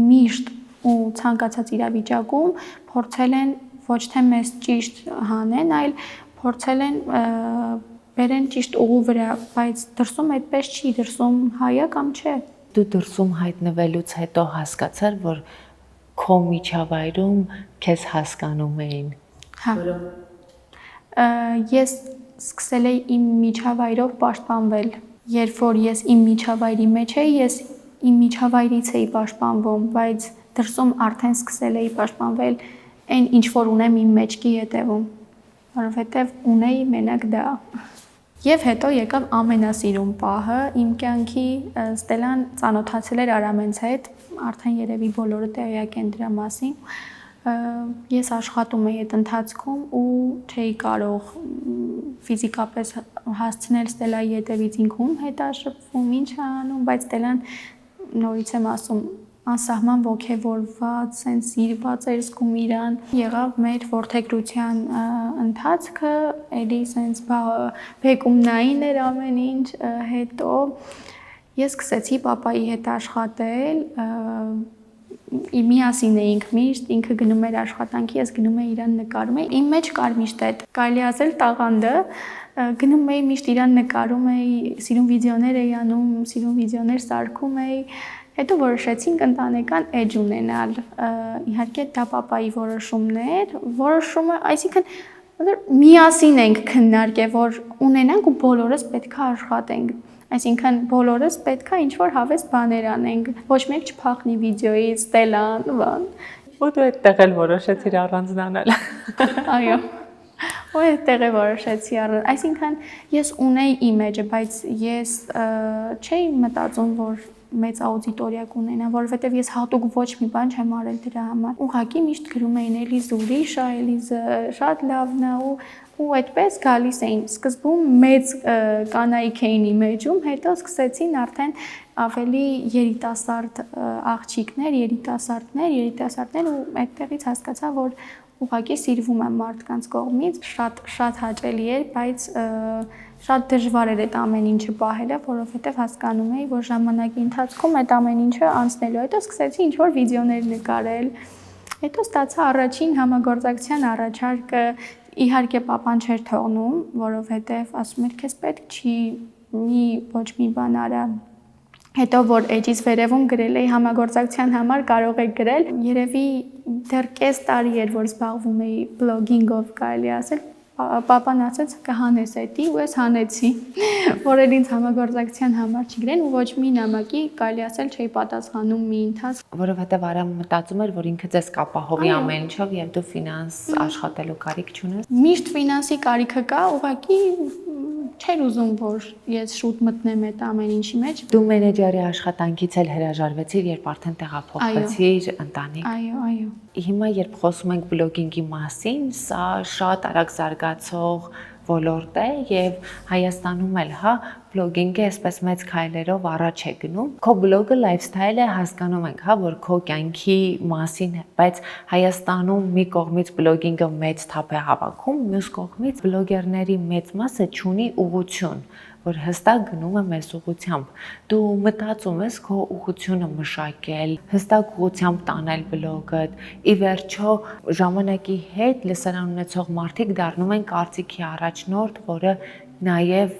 միշտ ու ցանկացած իրավիճակում փորձել են ոչ թե մեզ ճիշտ հանեն, այլ փորձել են բերեն ճիշտ ուղու վրա, բայց դրսում այդպես չի, դրսում հայա կամ չէ։ Դու դրսում հայտնվելուց հետո հասկացար, որ քո միջավայրում քեզ հասկանում էին։ Հա։ Ես սկսել էի իմ միջավայրով պաշտպանվել։ Երբ որ ես իմ միջավայրի մեջ էի, ես իմ միջավայրից էի պաշտպանվում, բայց դրսում արդեն սկսել էի պաշտպանվել այն ինչ որ ունեմ իմ մեջքի հետևում, որովհետև ունեի մենակ դա։ Եվ հետո եկավ ամենասիրուն պահը իմ կյանքի, Ստելան ծանոթացել էր Արամենց հետ, արդեն երևի բոլորը տեղյակ են դրա մասին։ Ես աշխատում էի այդ ընթացքում ու չէի կարող ֆիզիկապես հասցնել Ստելայի հետևից ինքուն հետաշփվում, ինչ անում, բայց Ստելան նորից եմ ասում, անսահման ոգևորված, սենց սիրված էր զգում իրան։ Եղավ մեր որդեգրության ընթացքը, էլի սենց բեկումնային էր ամեն ինչ, հետո ես սկսեցի պապայի հետ աշխատել, միասին էինք միշտ, ինքը գնում էր աշխատանքի, ես գնում էի իրան նկարում էի, իմ մեջ կար միշտ այդ, կարելի ասել տաղանդը, գնում էի միշտ իրան նկարում էի, սիրուն վիդեոներ էի անում, սիրուն վիդեոներ սարքում էի, հետո որոշեցինք ընտանեկան էջ ունենալ, իհարկե դա պապայի որոշումը, այսինքն միասին ենք քննարկել, որ ունենանք ու բոլորս պետք է աշխատենք, այսինքն բոլորս պետք է ինչ-որ հավես բաներ անենք, ոչ մեկ չփախնի վիդեոից, Ստելան, բան։ Ու դու այդտեղ էլ որոշեցիր առանձնանալ։ Այո։ Ու այդտեղ է որոշեցի առանձնանալ, այսինքն ես ունեի իմ էջը, բայց ես չէի մտածում, որ մեծ աուդիտորիա կունենա, որովհետև ես հատուկ ոչ մի բան չեմ արել դրա համար։ Ուղղակի միշտ գրում էին Էլիզը ուրիշ է, Էլիզը շատ լավն է ու այդպես գալիս էին։ Սկզբում մեծ կանայք էին իմ էջում, հետո սկսեցին արդեն ավելի երիտասարդ աղջիկներ, երիտասարդներ ու այդտեղից հասկացա, որ ուղղակի սիրվում եմ մարդկանց կողմից, շատ հաճելի էր, բայց շատ դժվար էր այդ ամեն ինչը պահելը, որովհետև հասկանում էի, որ ժամանակի ընթացքում այդ ամեն ինչը անցնելու հետո սկսեցի ինչ-որ վիդեոներ նկարել, հետո ստացա առաջին համագործակցության առաջարկը, իհարկե պապան չէր թողնում, որովհետև ասում էր քեզ պետք չի, ոչ մի բան արա, հետո որ էջից վերևում գրել էի համագործակցության համար կարող եք գրել, երևի դեռ կես տարի էր, որ զբաղվում էի բլոգինգով, կարելի ասել, պապան ասաց կհանես էդի ու ես հանեցի, որ էլ ինձ համագործակցության համար չգրեն ու ոչ մի նամակի կարելի ասել չէի պատասխանում մի ընթացք, որովհետև Արամը մտածում էր, որ ինքը ձեզ կապահովի ամեն ինչով եւ դու ֆինանս աշխատելու կարիք չունես։ Միշտ ֆինանսի կարիքը կա, ուղղակի չէր ուզում, որ ես շուտ մտնեմ այդ ամեն ինչի մեջ։ Դու մենեջերի աշխատանքից էլ հրաժարվեցիր, երբ արդեն տեղափոխվեցիր ընտանիք։ Այո։ Հիմա երբ խոսում ենք բլոգինգի մասին, սա շատ արագ զարգացող ոլորտ է եւ Հայաստանում էլ, հա, բլոգինգը այսպես մեծ քայլերով առաջ է գնում։ Քո բլոգը լայֆսթայլ է, հասկանում ենք, հա, որ քո կյանքի մասին է, բայց Հայաստանում մի կողմից բլոգինգը մեծ թափ է հավաքում, մյուս կողմից բլոգերների մեծ մասը չունի ուղղություն, որ հստակ գնում է մեծ ուղղությամբ։ Դու մտածում ես քո ուղղությունը մշակել, հստակ ուղղությամբ տանել բլոգդ։ Ի վերջո ժամանակի հետ լսարան ունեցող մարդիկ դառնում են կարծիքի առաջնորդ, որը նաև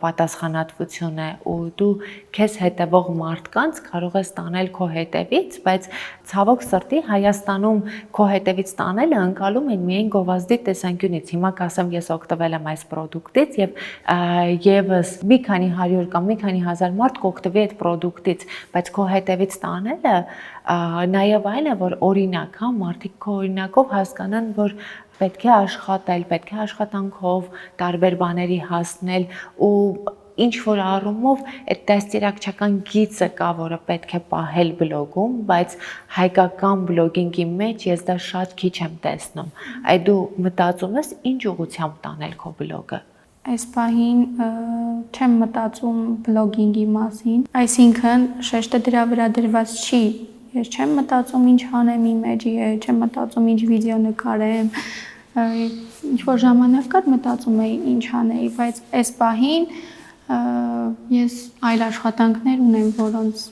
պատասխանատվություն է ու դու քեզ հետևող մարդկանց կարող ես տանել քո հետևից, բայց ցավոք սրտի Հայաստանում քո հետևից տանելը ընկալում են միայն գովազդի տեսանկյունից։ Հիմա կասեմ ես օգտվել եմ այս պրոդուկտից եւ եւս մի քանի 100 կամ մի քանի հազար մարդ կօգտվի այդ պրոդուկտից, բայց քո հետևից տանելը նաև այն է, որ օրինակ, հա, մարդիկ քո օրինակով հասկանան, որ Պետք է աշխատել, պետք է աշխատանքով տարբեր բաների հասնել ու ինչ որ առումով այդ դաստիարակչական գիծը կա, որը պետք է պահել բլոգում, բայց հայկական բլոգինգի մեջ ես դա շատ քիչ եմ տեսնում։ Այդ դու մտածում ես ինչ ուղղությամբ տանել քո բլոգը։ Այս պահին չեմ մտածում բլոգինգի մասին, այսինքն շեշտը դրա վրա դրված չի։ Ես չեմ մտածում ինչ անեմ իմ էջի հետ, չեմ մտածում ինչ վիդեո նկարեմ, ինչ որ ժամանակ կար մտածում էի ինչ անեի, բայց այս պահին ես այլ աշխատանքներ ունեմ, որոնց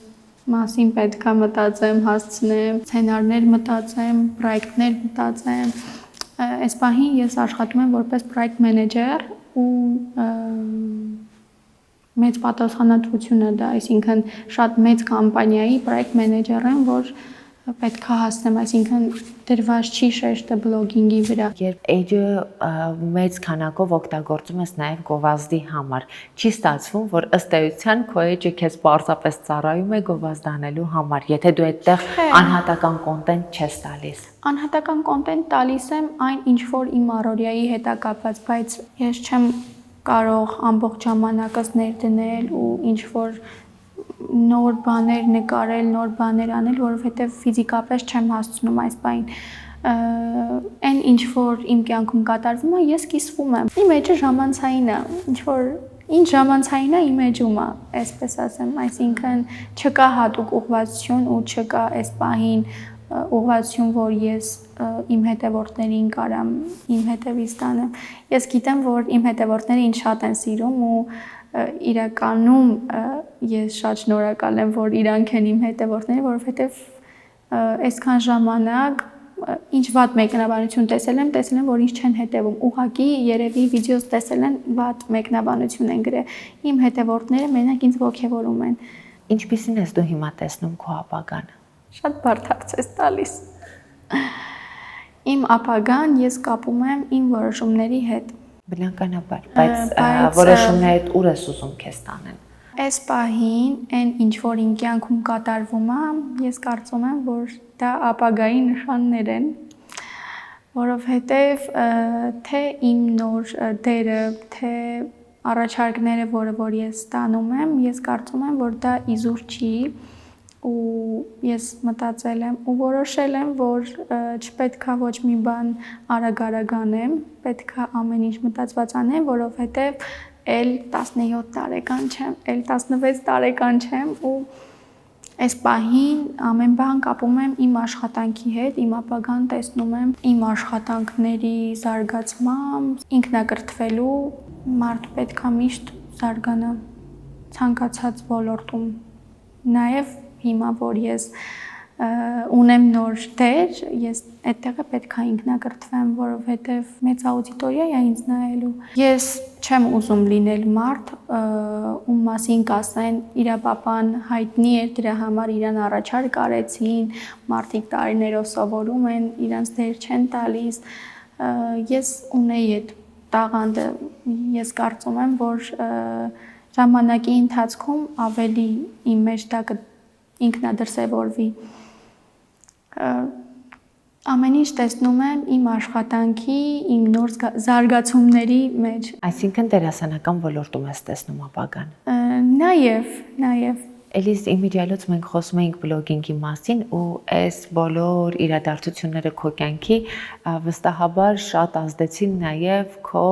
մասին պետք է մտածեմ, հասցնեմ, սցենարներ մտածեմ, պրոյեկտներ մտածեմ։ Այս պահին ես աշխատում եմ որպես պրոյեկտ մենեջեր ու մեծ պատասխանատվություն է դա, այսինքն շատ մեծ կամպանիայի պրոյեկտ մենեջեր եմ, որ պետք է հասնեմ, այսինքն դրված չի շեշտը բլոգինգի վրա։ Երբ էջը մեծ քանակով օգտագործում ես նաև գովազդի համար, չի ստացվում, որ ըստ էության քո էջը քեզ պարզապես ծառայում է գովազդանելու համար, եթե դու այդտեղ անհատական կոնտենտ չես տալիս։ Անհատական կոնտենտ տալիս եմ այն, ինչ որ իմ առօրյայի հետ է կապված, բայց ես չեմ կարող ամբողջ ժամանակս ներդնել ու ինչ որ նոր բաներ նկարել, նոր բաներ անել, որովհետև ֆիզիկապես չեմ հասցնում այս բանին։ Այն ինչ որ իմ կյանքում կատարվում է, ես կիսվում եմ։ Իմ էջը ժամանցային է, ինչ ժամանցային է իմ էջում է, այսպես ասեմ, այսինքն չկա հատուկ ուղղվածություն ու չկա այս պահին ուղղվածություն, որ ես իմ հետևորդներին կարամ իմ հետևից տանեմ։ Ես գիտեմ, որ իմ հետևորդները ինձ շատ են սիրում ու իրականում ես շատ շնորհակալ եմ, որ իրանք են իմ հետևորդները, որովհետև այսքան ժամանակ ինչ վատ մեկնաբանություն տեսել եմ, որ ինձ չեն հետևում։ Ուղղակի երևի վիդեոս տեսել են, վատ մեկնաբանություն են գրել։ Իմ հետևորդները մենակ ինձ ոգևորում են։ Ինչպիսին ես դու հիմա տեսնում քո ապագան։ Շատ բարդ հարց ես տալիս։ Իմ ապագան ես կապում եմ իմ որոշումների հետ։ Բնականաբար, բայց որոշումներդ ուր ես ուզում քեզ տանեն։ Այս պահին այն ինչ որ իմ կյանքում կատարվում է, ես կարծում եմ, որ դա ապագայի նշաններ են, որովհետև թե իմ նոր դերը, թե առաջարկները, որ ես ստանում եմ, ես կարծում եմ, որ դա իզուր չի ու ես մտածել եմ ու որոշել եմ, որ չպետք է ոչ մի բան արագ անեմ, պետք է ամեն ինչ մտածված անեմ, որովհետև էլ 17 տարեկան չեմ, էլ 16 տարեկան չեմ ու այս պահին ամեն բան կապում եմ իմ աշխատանքի հետ, իմ ապագան տեսնում եմ իմ աշխատանքների զարգացմամբ, ինքնակրթվելու, մարդ պետք է միշտ զարգանա ցանկացած ոլորտում, նաև հիմա որ ես ունեմ նոր դեր, ես այդտեղը պետք է ինքնակրթվեմ, որովհետև մեծ աուդիտորիա է ինձ նայելու։ Ես չեմ ուզում լինել մարդ, ում մասին կասեն, իր պապան հայտնի էր, դրա համար իրան առաջարկ արեցին, մարդիկ տարիներով սովորում են, իրանց դեր չեն տալիս։ Ես ունեի այդ տաղանդը, ես կարծում եմ, որ ժամանակի ընթացքում ավելի իմ մեջ դա ինքնադրսևորվի։ Ամեն ինչ տեսնում եմ իմ աշխատանքի, իմ նոր զարգացումների մեջ։ Այսինքն դերասանական ոլորտում ես տեսնում ապագան։ Նաև Էլիս իմիջիալոց մենք խոսում էինք բլոգինգի մասին ու այս բոլոր իրադարձությունները քո կյանքի վստահաբար շատ ազդեցին նաև քո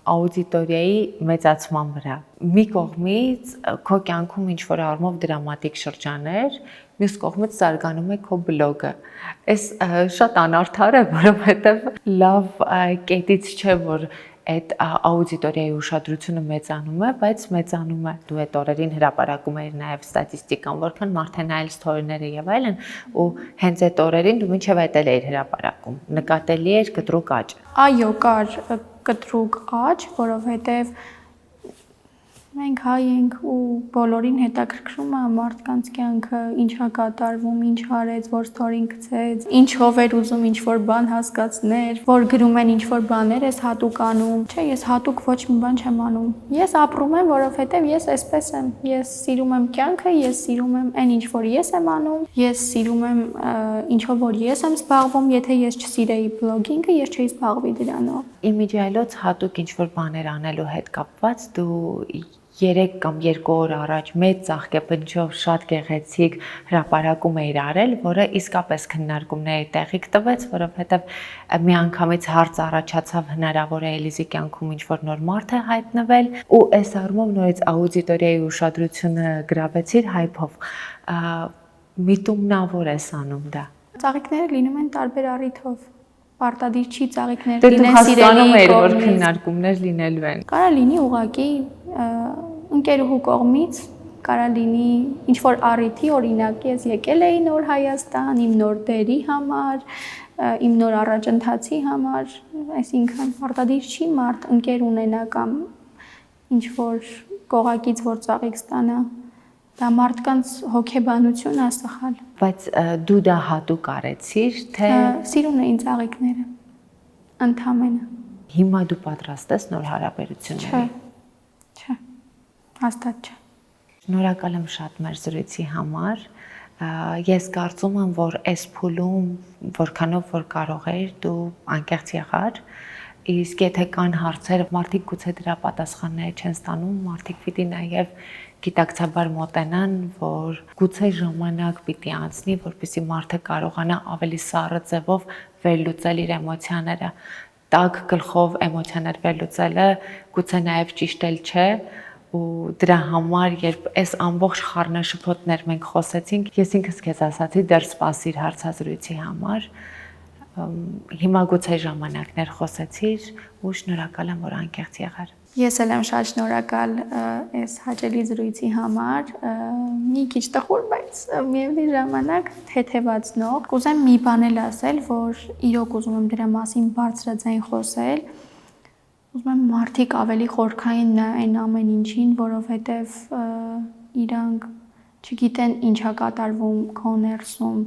աուդիտորիայի մեծացման վրա։ Մի կողմից քո կյանքում ինչ որ առումով դրամատիկ շրջաններ, մյուս կողմից զարգանում է քո բլոգը։ Այս շատ անարդար է, որովհետև լավ կետից չէ, որ այդ աուդիտորիայի ուշադրությունը մեծանում է, բայց մեծանում է։ Դու այդ օրերին հրապարակում էիր նաև ստատիստիկան, որքան մարդ է նայել սթորիները եւ այլն, ու հենց այդ օրերին դու մինչև այդ էլ էիր հրապարակում։ Նկատելի էր կտրուկ աճ։ Այո, կար կտրուկ աճ, որովհետև Մենք հայ ենք ու բոլորին հետաքրքրում է մարդկանց կյանքը, ինչա կատարվում, ինչ արեց, որ ստորին գցեց, ինչով էր ուզում ինչ-որ բան հասկացներ, որ գրում են ինչ-որ բաներ ես հատուկ անում։ Չէ, ես հատուկ ոչ մի բան չեմ անում։ Ես ապրում եմ, որովհետև ես այսպես եմ։ Ես սիրում եմ կյանքը, ես սիրում եմ այն ինչ որ ես եմ անում, ես սիրում եմ ինչով որ ես եմ զբաղվում, եթե ես չսիրեի բլոգինգը, ես չէի զբաղվի դրանով։ Իմիջիայլոց հատուկ ինչ-որ բաներ անելու հետ կապված դու 3 կամ 2 օր առաջ մեծ ծաղկեփնջով շատ գեղեցիկ հրապարակում էիր արել, որը իսկապես քննարկումների տեղիք տվեց, որովհետև միանգամից հարց առաջացավ հնարավոր է Էլիզի կյանքում ինչ-որ նոր մարդ է հայտնվել ու այս առումով նորից աուդիտորիայի ուշադրությունը գրավեցիր հայփով։ Միտումնավոր ես անում դա։ Ծաղիկները լինում են տարբեր առիթով։ Պարտադիր չի ծաղիկներ Դե դու լինեն հասկանում սիրելի ես, որ կողմից։ քննարկումներ լինելու են։ Կարա լինի ուղղակի ընկերուհու կողմից, կարա լինի ինչ որ առիթի, օրինակ ես եկել էի նոր Հայաստան, իմ նոր դերի համար, իմ նոր առաջընթացի համար, այսինքն պարտադիր չի մարդ ընկեր ունենա կամ ինչ որ կողակից որ ծաղիկ ստանա։ Դա մարդկանց հոգեբանություն է սխալ։ Բայց դու դա հատուկ արեցիր, թե Սիրուն էին ծաղիկները։ Ընդամենը։ հիմա դու պատրաստ ես նոր հարաբերությունների։ Չէ։ Հաստատ չէ։ Շնորհակալ եմ շատ մեր զրույցի համար։ Ես կարծում եմ, որ այս փուլում որքանով որ կարող ես դու անկեղծ եղար, իսկ եթե կան հարցեր, մարդիկ գուցե դրա պատասխանները չեն ստանում, մարդիկ պիտի նաև գիտակցաբար մոտենան, որ գուցե ժամանակ պիտի անցնի, որպեսզի մարդը կարողանա ավելի սառը ձևով վերլուծել իր էմոցիաները։ Տաք գլխով էմոցիաներ վերլուծելը գուցե նաև ճիշտ էլ չէ, ու դրա համար երբ այս ամբողջ խառնաշփոթներ մենք խոսեցինք, ես ինքս քեզ ասացի դեռ սպասիր հարցազրույցի համար։ Հիմա գուցե ժամանակներ խոսեցիր ու շնորհակալ եմ, որ անկեղծ եղար։ Ես էլ եմ շատ շնորհակալ այս հաճելի զրույցի համար, մի քիչ տխուր, բայց միևնույն ժամանակ թեթևացնող։ Կուզեմ մի բան էլ ասել, որ իրոք ուզում եմ դրա մասին բարձրաձայն խոսել։ Ուզում եմ մարդիկ ավելի խորքային նայեն ամեն ինչին, որովհետև իրանք չգիտեն ինչա կատարվում քո ներսում,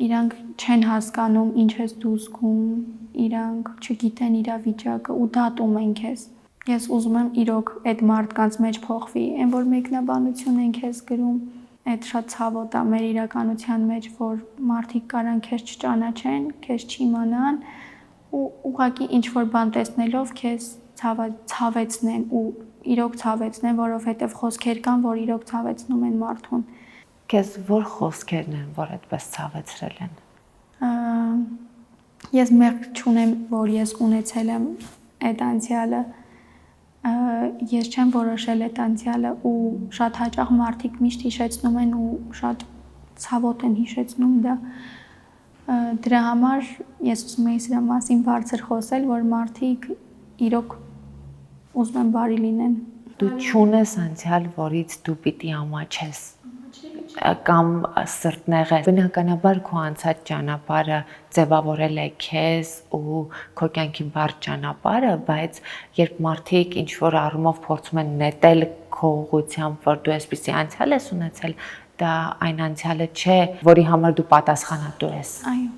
իրանք չեն հասկանում ինչ ես դու զգում, իրանք չգիտեն իրավիճակը ու դատում են քեզ։ Ես ուզում եմ իրոք այդ մարդկանց մեջ փոխվի, այն որ մեկնաբանություն են քեզ գրում, այդ շատ ցավոտ է մեր իրականության մեջ, որ մարդիկ կարան քեզ չճանաչեն, քեզ չիմանան ու ուղղակի ինչ որ բան տեսնելով քեզ ցավեցնեն ու իրոք ցավեցնեն, որովհետև խոսքեր կան, որ իրոք ցավեցնում են մարդուն։ Քեզ որ խոսքերն են, որ այդպես ցավեցրել են։ Ես մեղք չունեմ, որ ես ունեցել եմ այդ անցյալը։ Ես չեմ որոշել այդ անցյալը ու շատ հաճախ մարդիկ միշտ հիշեցնում են ու շատ ցավոտ են հիշեցնում դա։ Դրա համար ես ուզում եի սրա մասին բարձր խոսել, որ մարդիկ իրոք ուզում են բարի լինեն։ Դու չունես անցյալ, որից դու պիտի ամաչես կամ սրտնեղես։ Բնականաբար քո անցած ճանապարհը ձևավորել է քեզ ու քո կյանքի բարդ ճանապարհը, բայց երբ մարդիկ ինչ որ առումով փորձում են նետել քո ուղղությամբ, որ դու այսպիսի անցյալ ես ունեցել, դա այն անցյալը չէ, որի համար դու պատասխանատու ես։ Այո։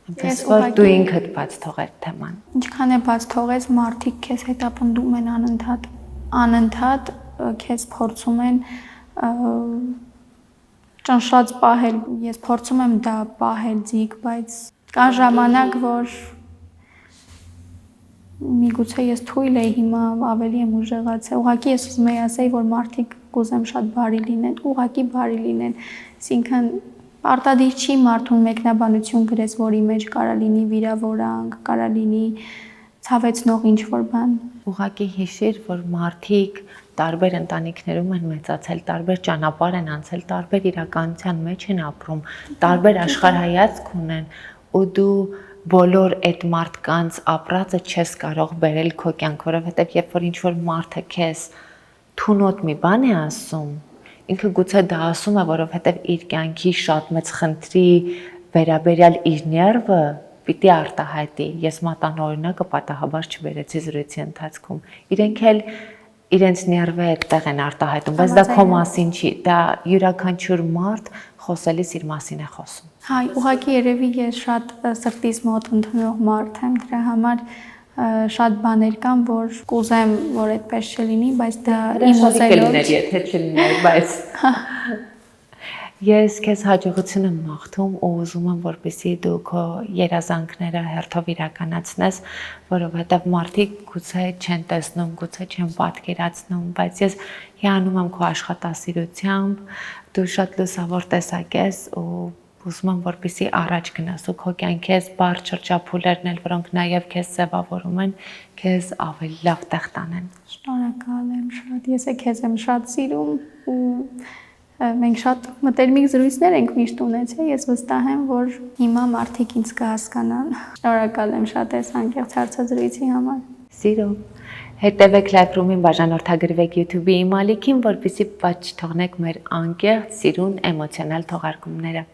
Այնպես որ դու ինքդ բաց թողեր թեման։ Ինչքան է բաց թողես, մարդիկ քեզ հետապնդում են անընդհատ քեզ փորձում են ճնշած պահել։ Ես փորձում եմ դա պահել ձիգ, բայց կա ժամանակ, որ միգուցե ես թույլ էի, հիմա ավելի եմ ուժեղացել։ Ուղղակի ես ուզում եի ասել, որ մարդիկ կուզեմ շատ բարի լինեն, ուղղակի բարի լինեն։ Այսինքն պարտադիր չի մարդուն մեկնաբանություն գրես, որի մեջ կարա լինի վիրավորանք, կարա լինի ցավեցնող ինչ-որ բան։ Ուղղակի հիշիր, որ մարդիկ տարբեր ընտանիքներում են մեծացել, տարբեր ճանապարհ են անցել, տարբեր իրականության մեջ են ապրում, տարբեր աշխարհայացք ունեն ու դու բոլոր այդ մարդկանց ապրածը չես կարող բերել քո կյանք, որովհետև երբ որ ինչ-որ մարդը քեզ թունոտ մի բան է ասում, ինքը գուցե դա ասում է, որովհետև իր կյանքի շատ մեծ խնդրի վերաբերյալ իր ներվը պիտի արտահայտի։ Ես մատանօրինակը պատահաբար չբերեցի զրույցի ընթացքում։ Իրենք էլ իրենց ներվը այդտեղ են արտահայտում, բայց դա քո մասին չի, դա յուրաքանչյուր մարդ խոսելիս իր մասին է խոսում։ Հայ, ուղղակի երևի ես շատ սրտից մոտ ընդունող մարդ եմ, դրա համար շատ բաներ կան, որ կուզեմ, որ այդպես չլինի, բայց դա իմ ուզելով եթե չլիներ, բայց ես քեզ հաջողություն եմ մաղթում ու ուզում եմ, որպեսզի դու քո երազանքները հերթով իրականացնես, որովհետև մարդիկ գուցե չեն տեսնում, գուցե չեն պատկերացնում, բայց ես հիանում եմ քո աշխատասիրությամբ, դու շատ լուսավոր տեսակ ես ու ուզում եմ, որպեսզի առաջ գնաս ու քո կյանքի ես բարդ շրջափուլերն էլ, որոնք նաև քեզ ձևավորում են, քեզ ավելի լավ տեղ տանեն։ Շնորհակալ եմ շատ, ես քեզ եմ շատ սիրում ու մենք շատ մտերմիկ զրույցներ ենք միշտ ունեցել, ես վստահ եմ, որ հիմա մարդիկ ինձ կհասկանան։ Շնորհակալ եմ շատ այս անկեղծ հարցազրույցի համար։ Սիրով։ Հետևեք Live-room-ին, բաժանորդագրվեք YouTube-ի իմ ալիքին, որպեսզի բաց չթողնեք մեր անկեղծ, սիրուն, էմոցիոնալ թողարկումները։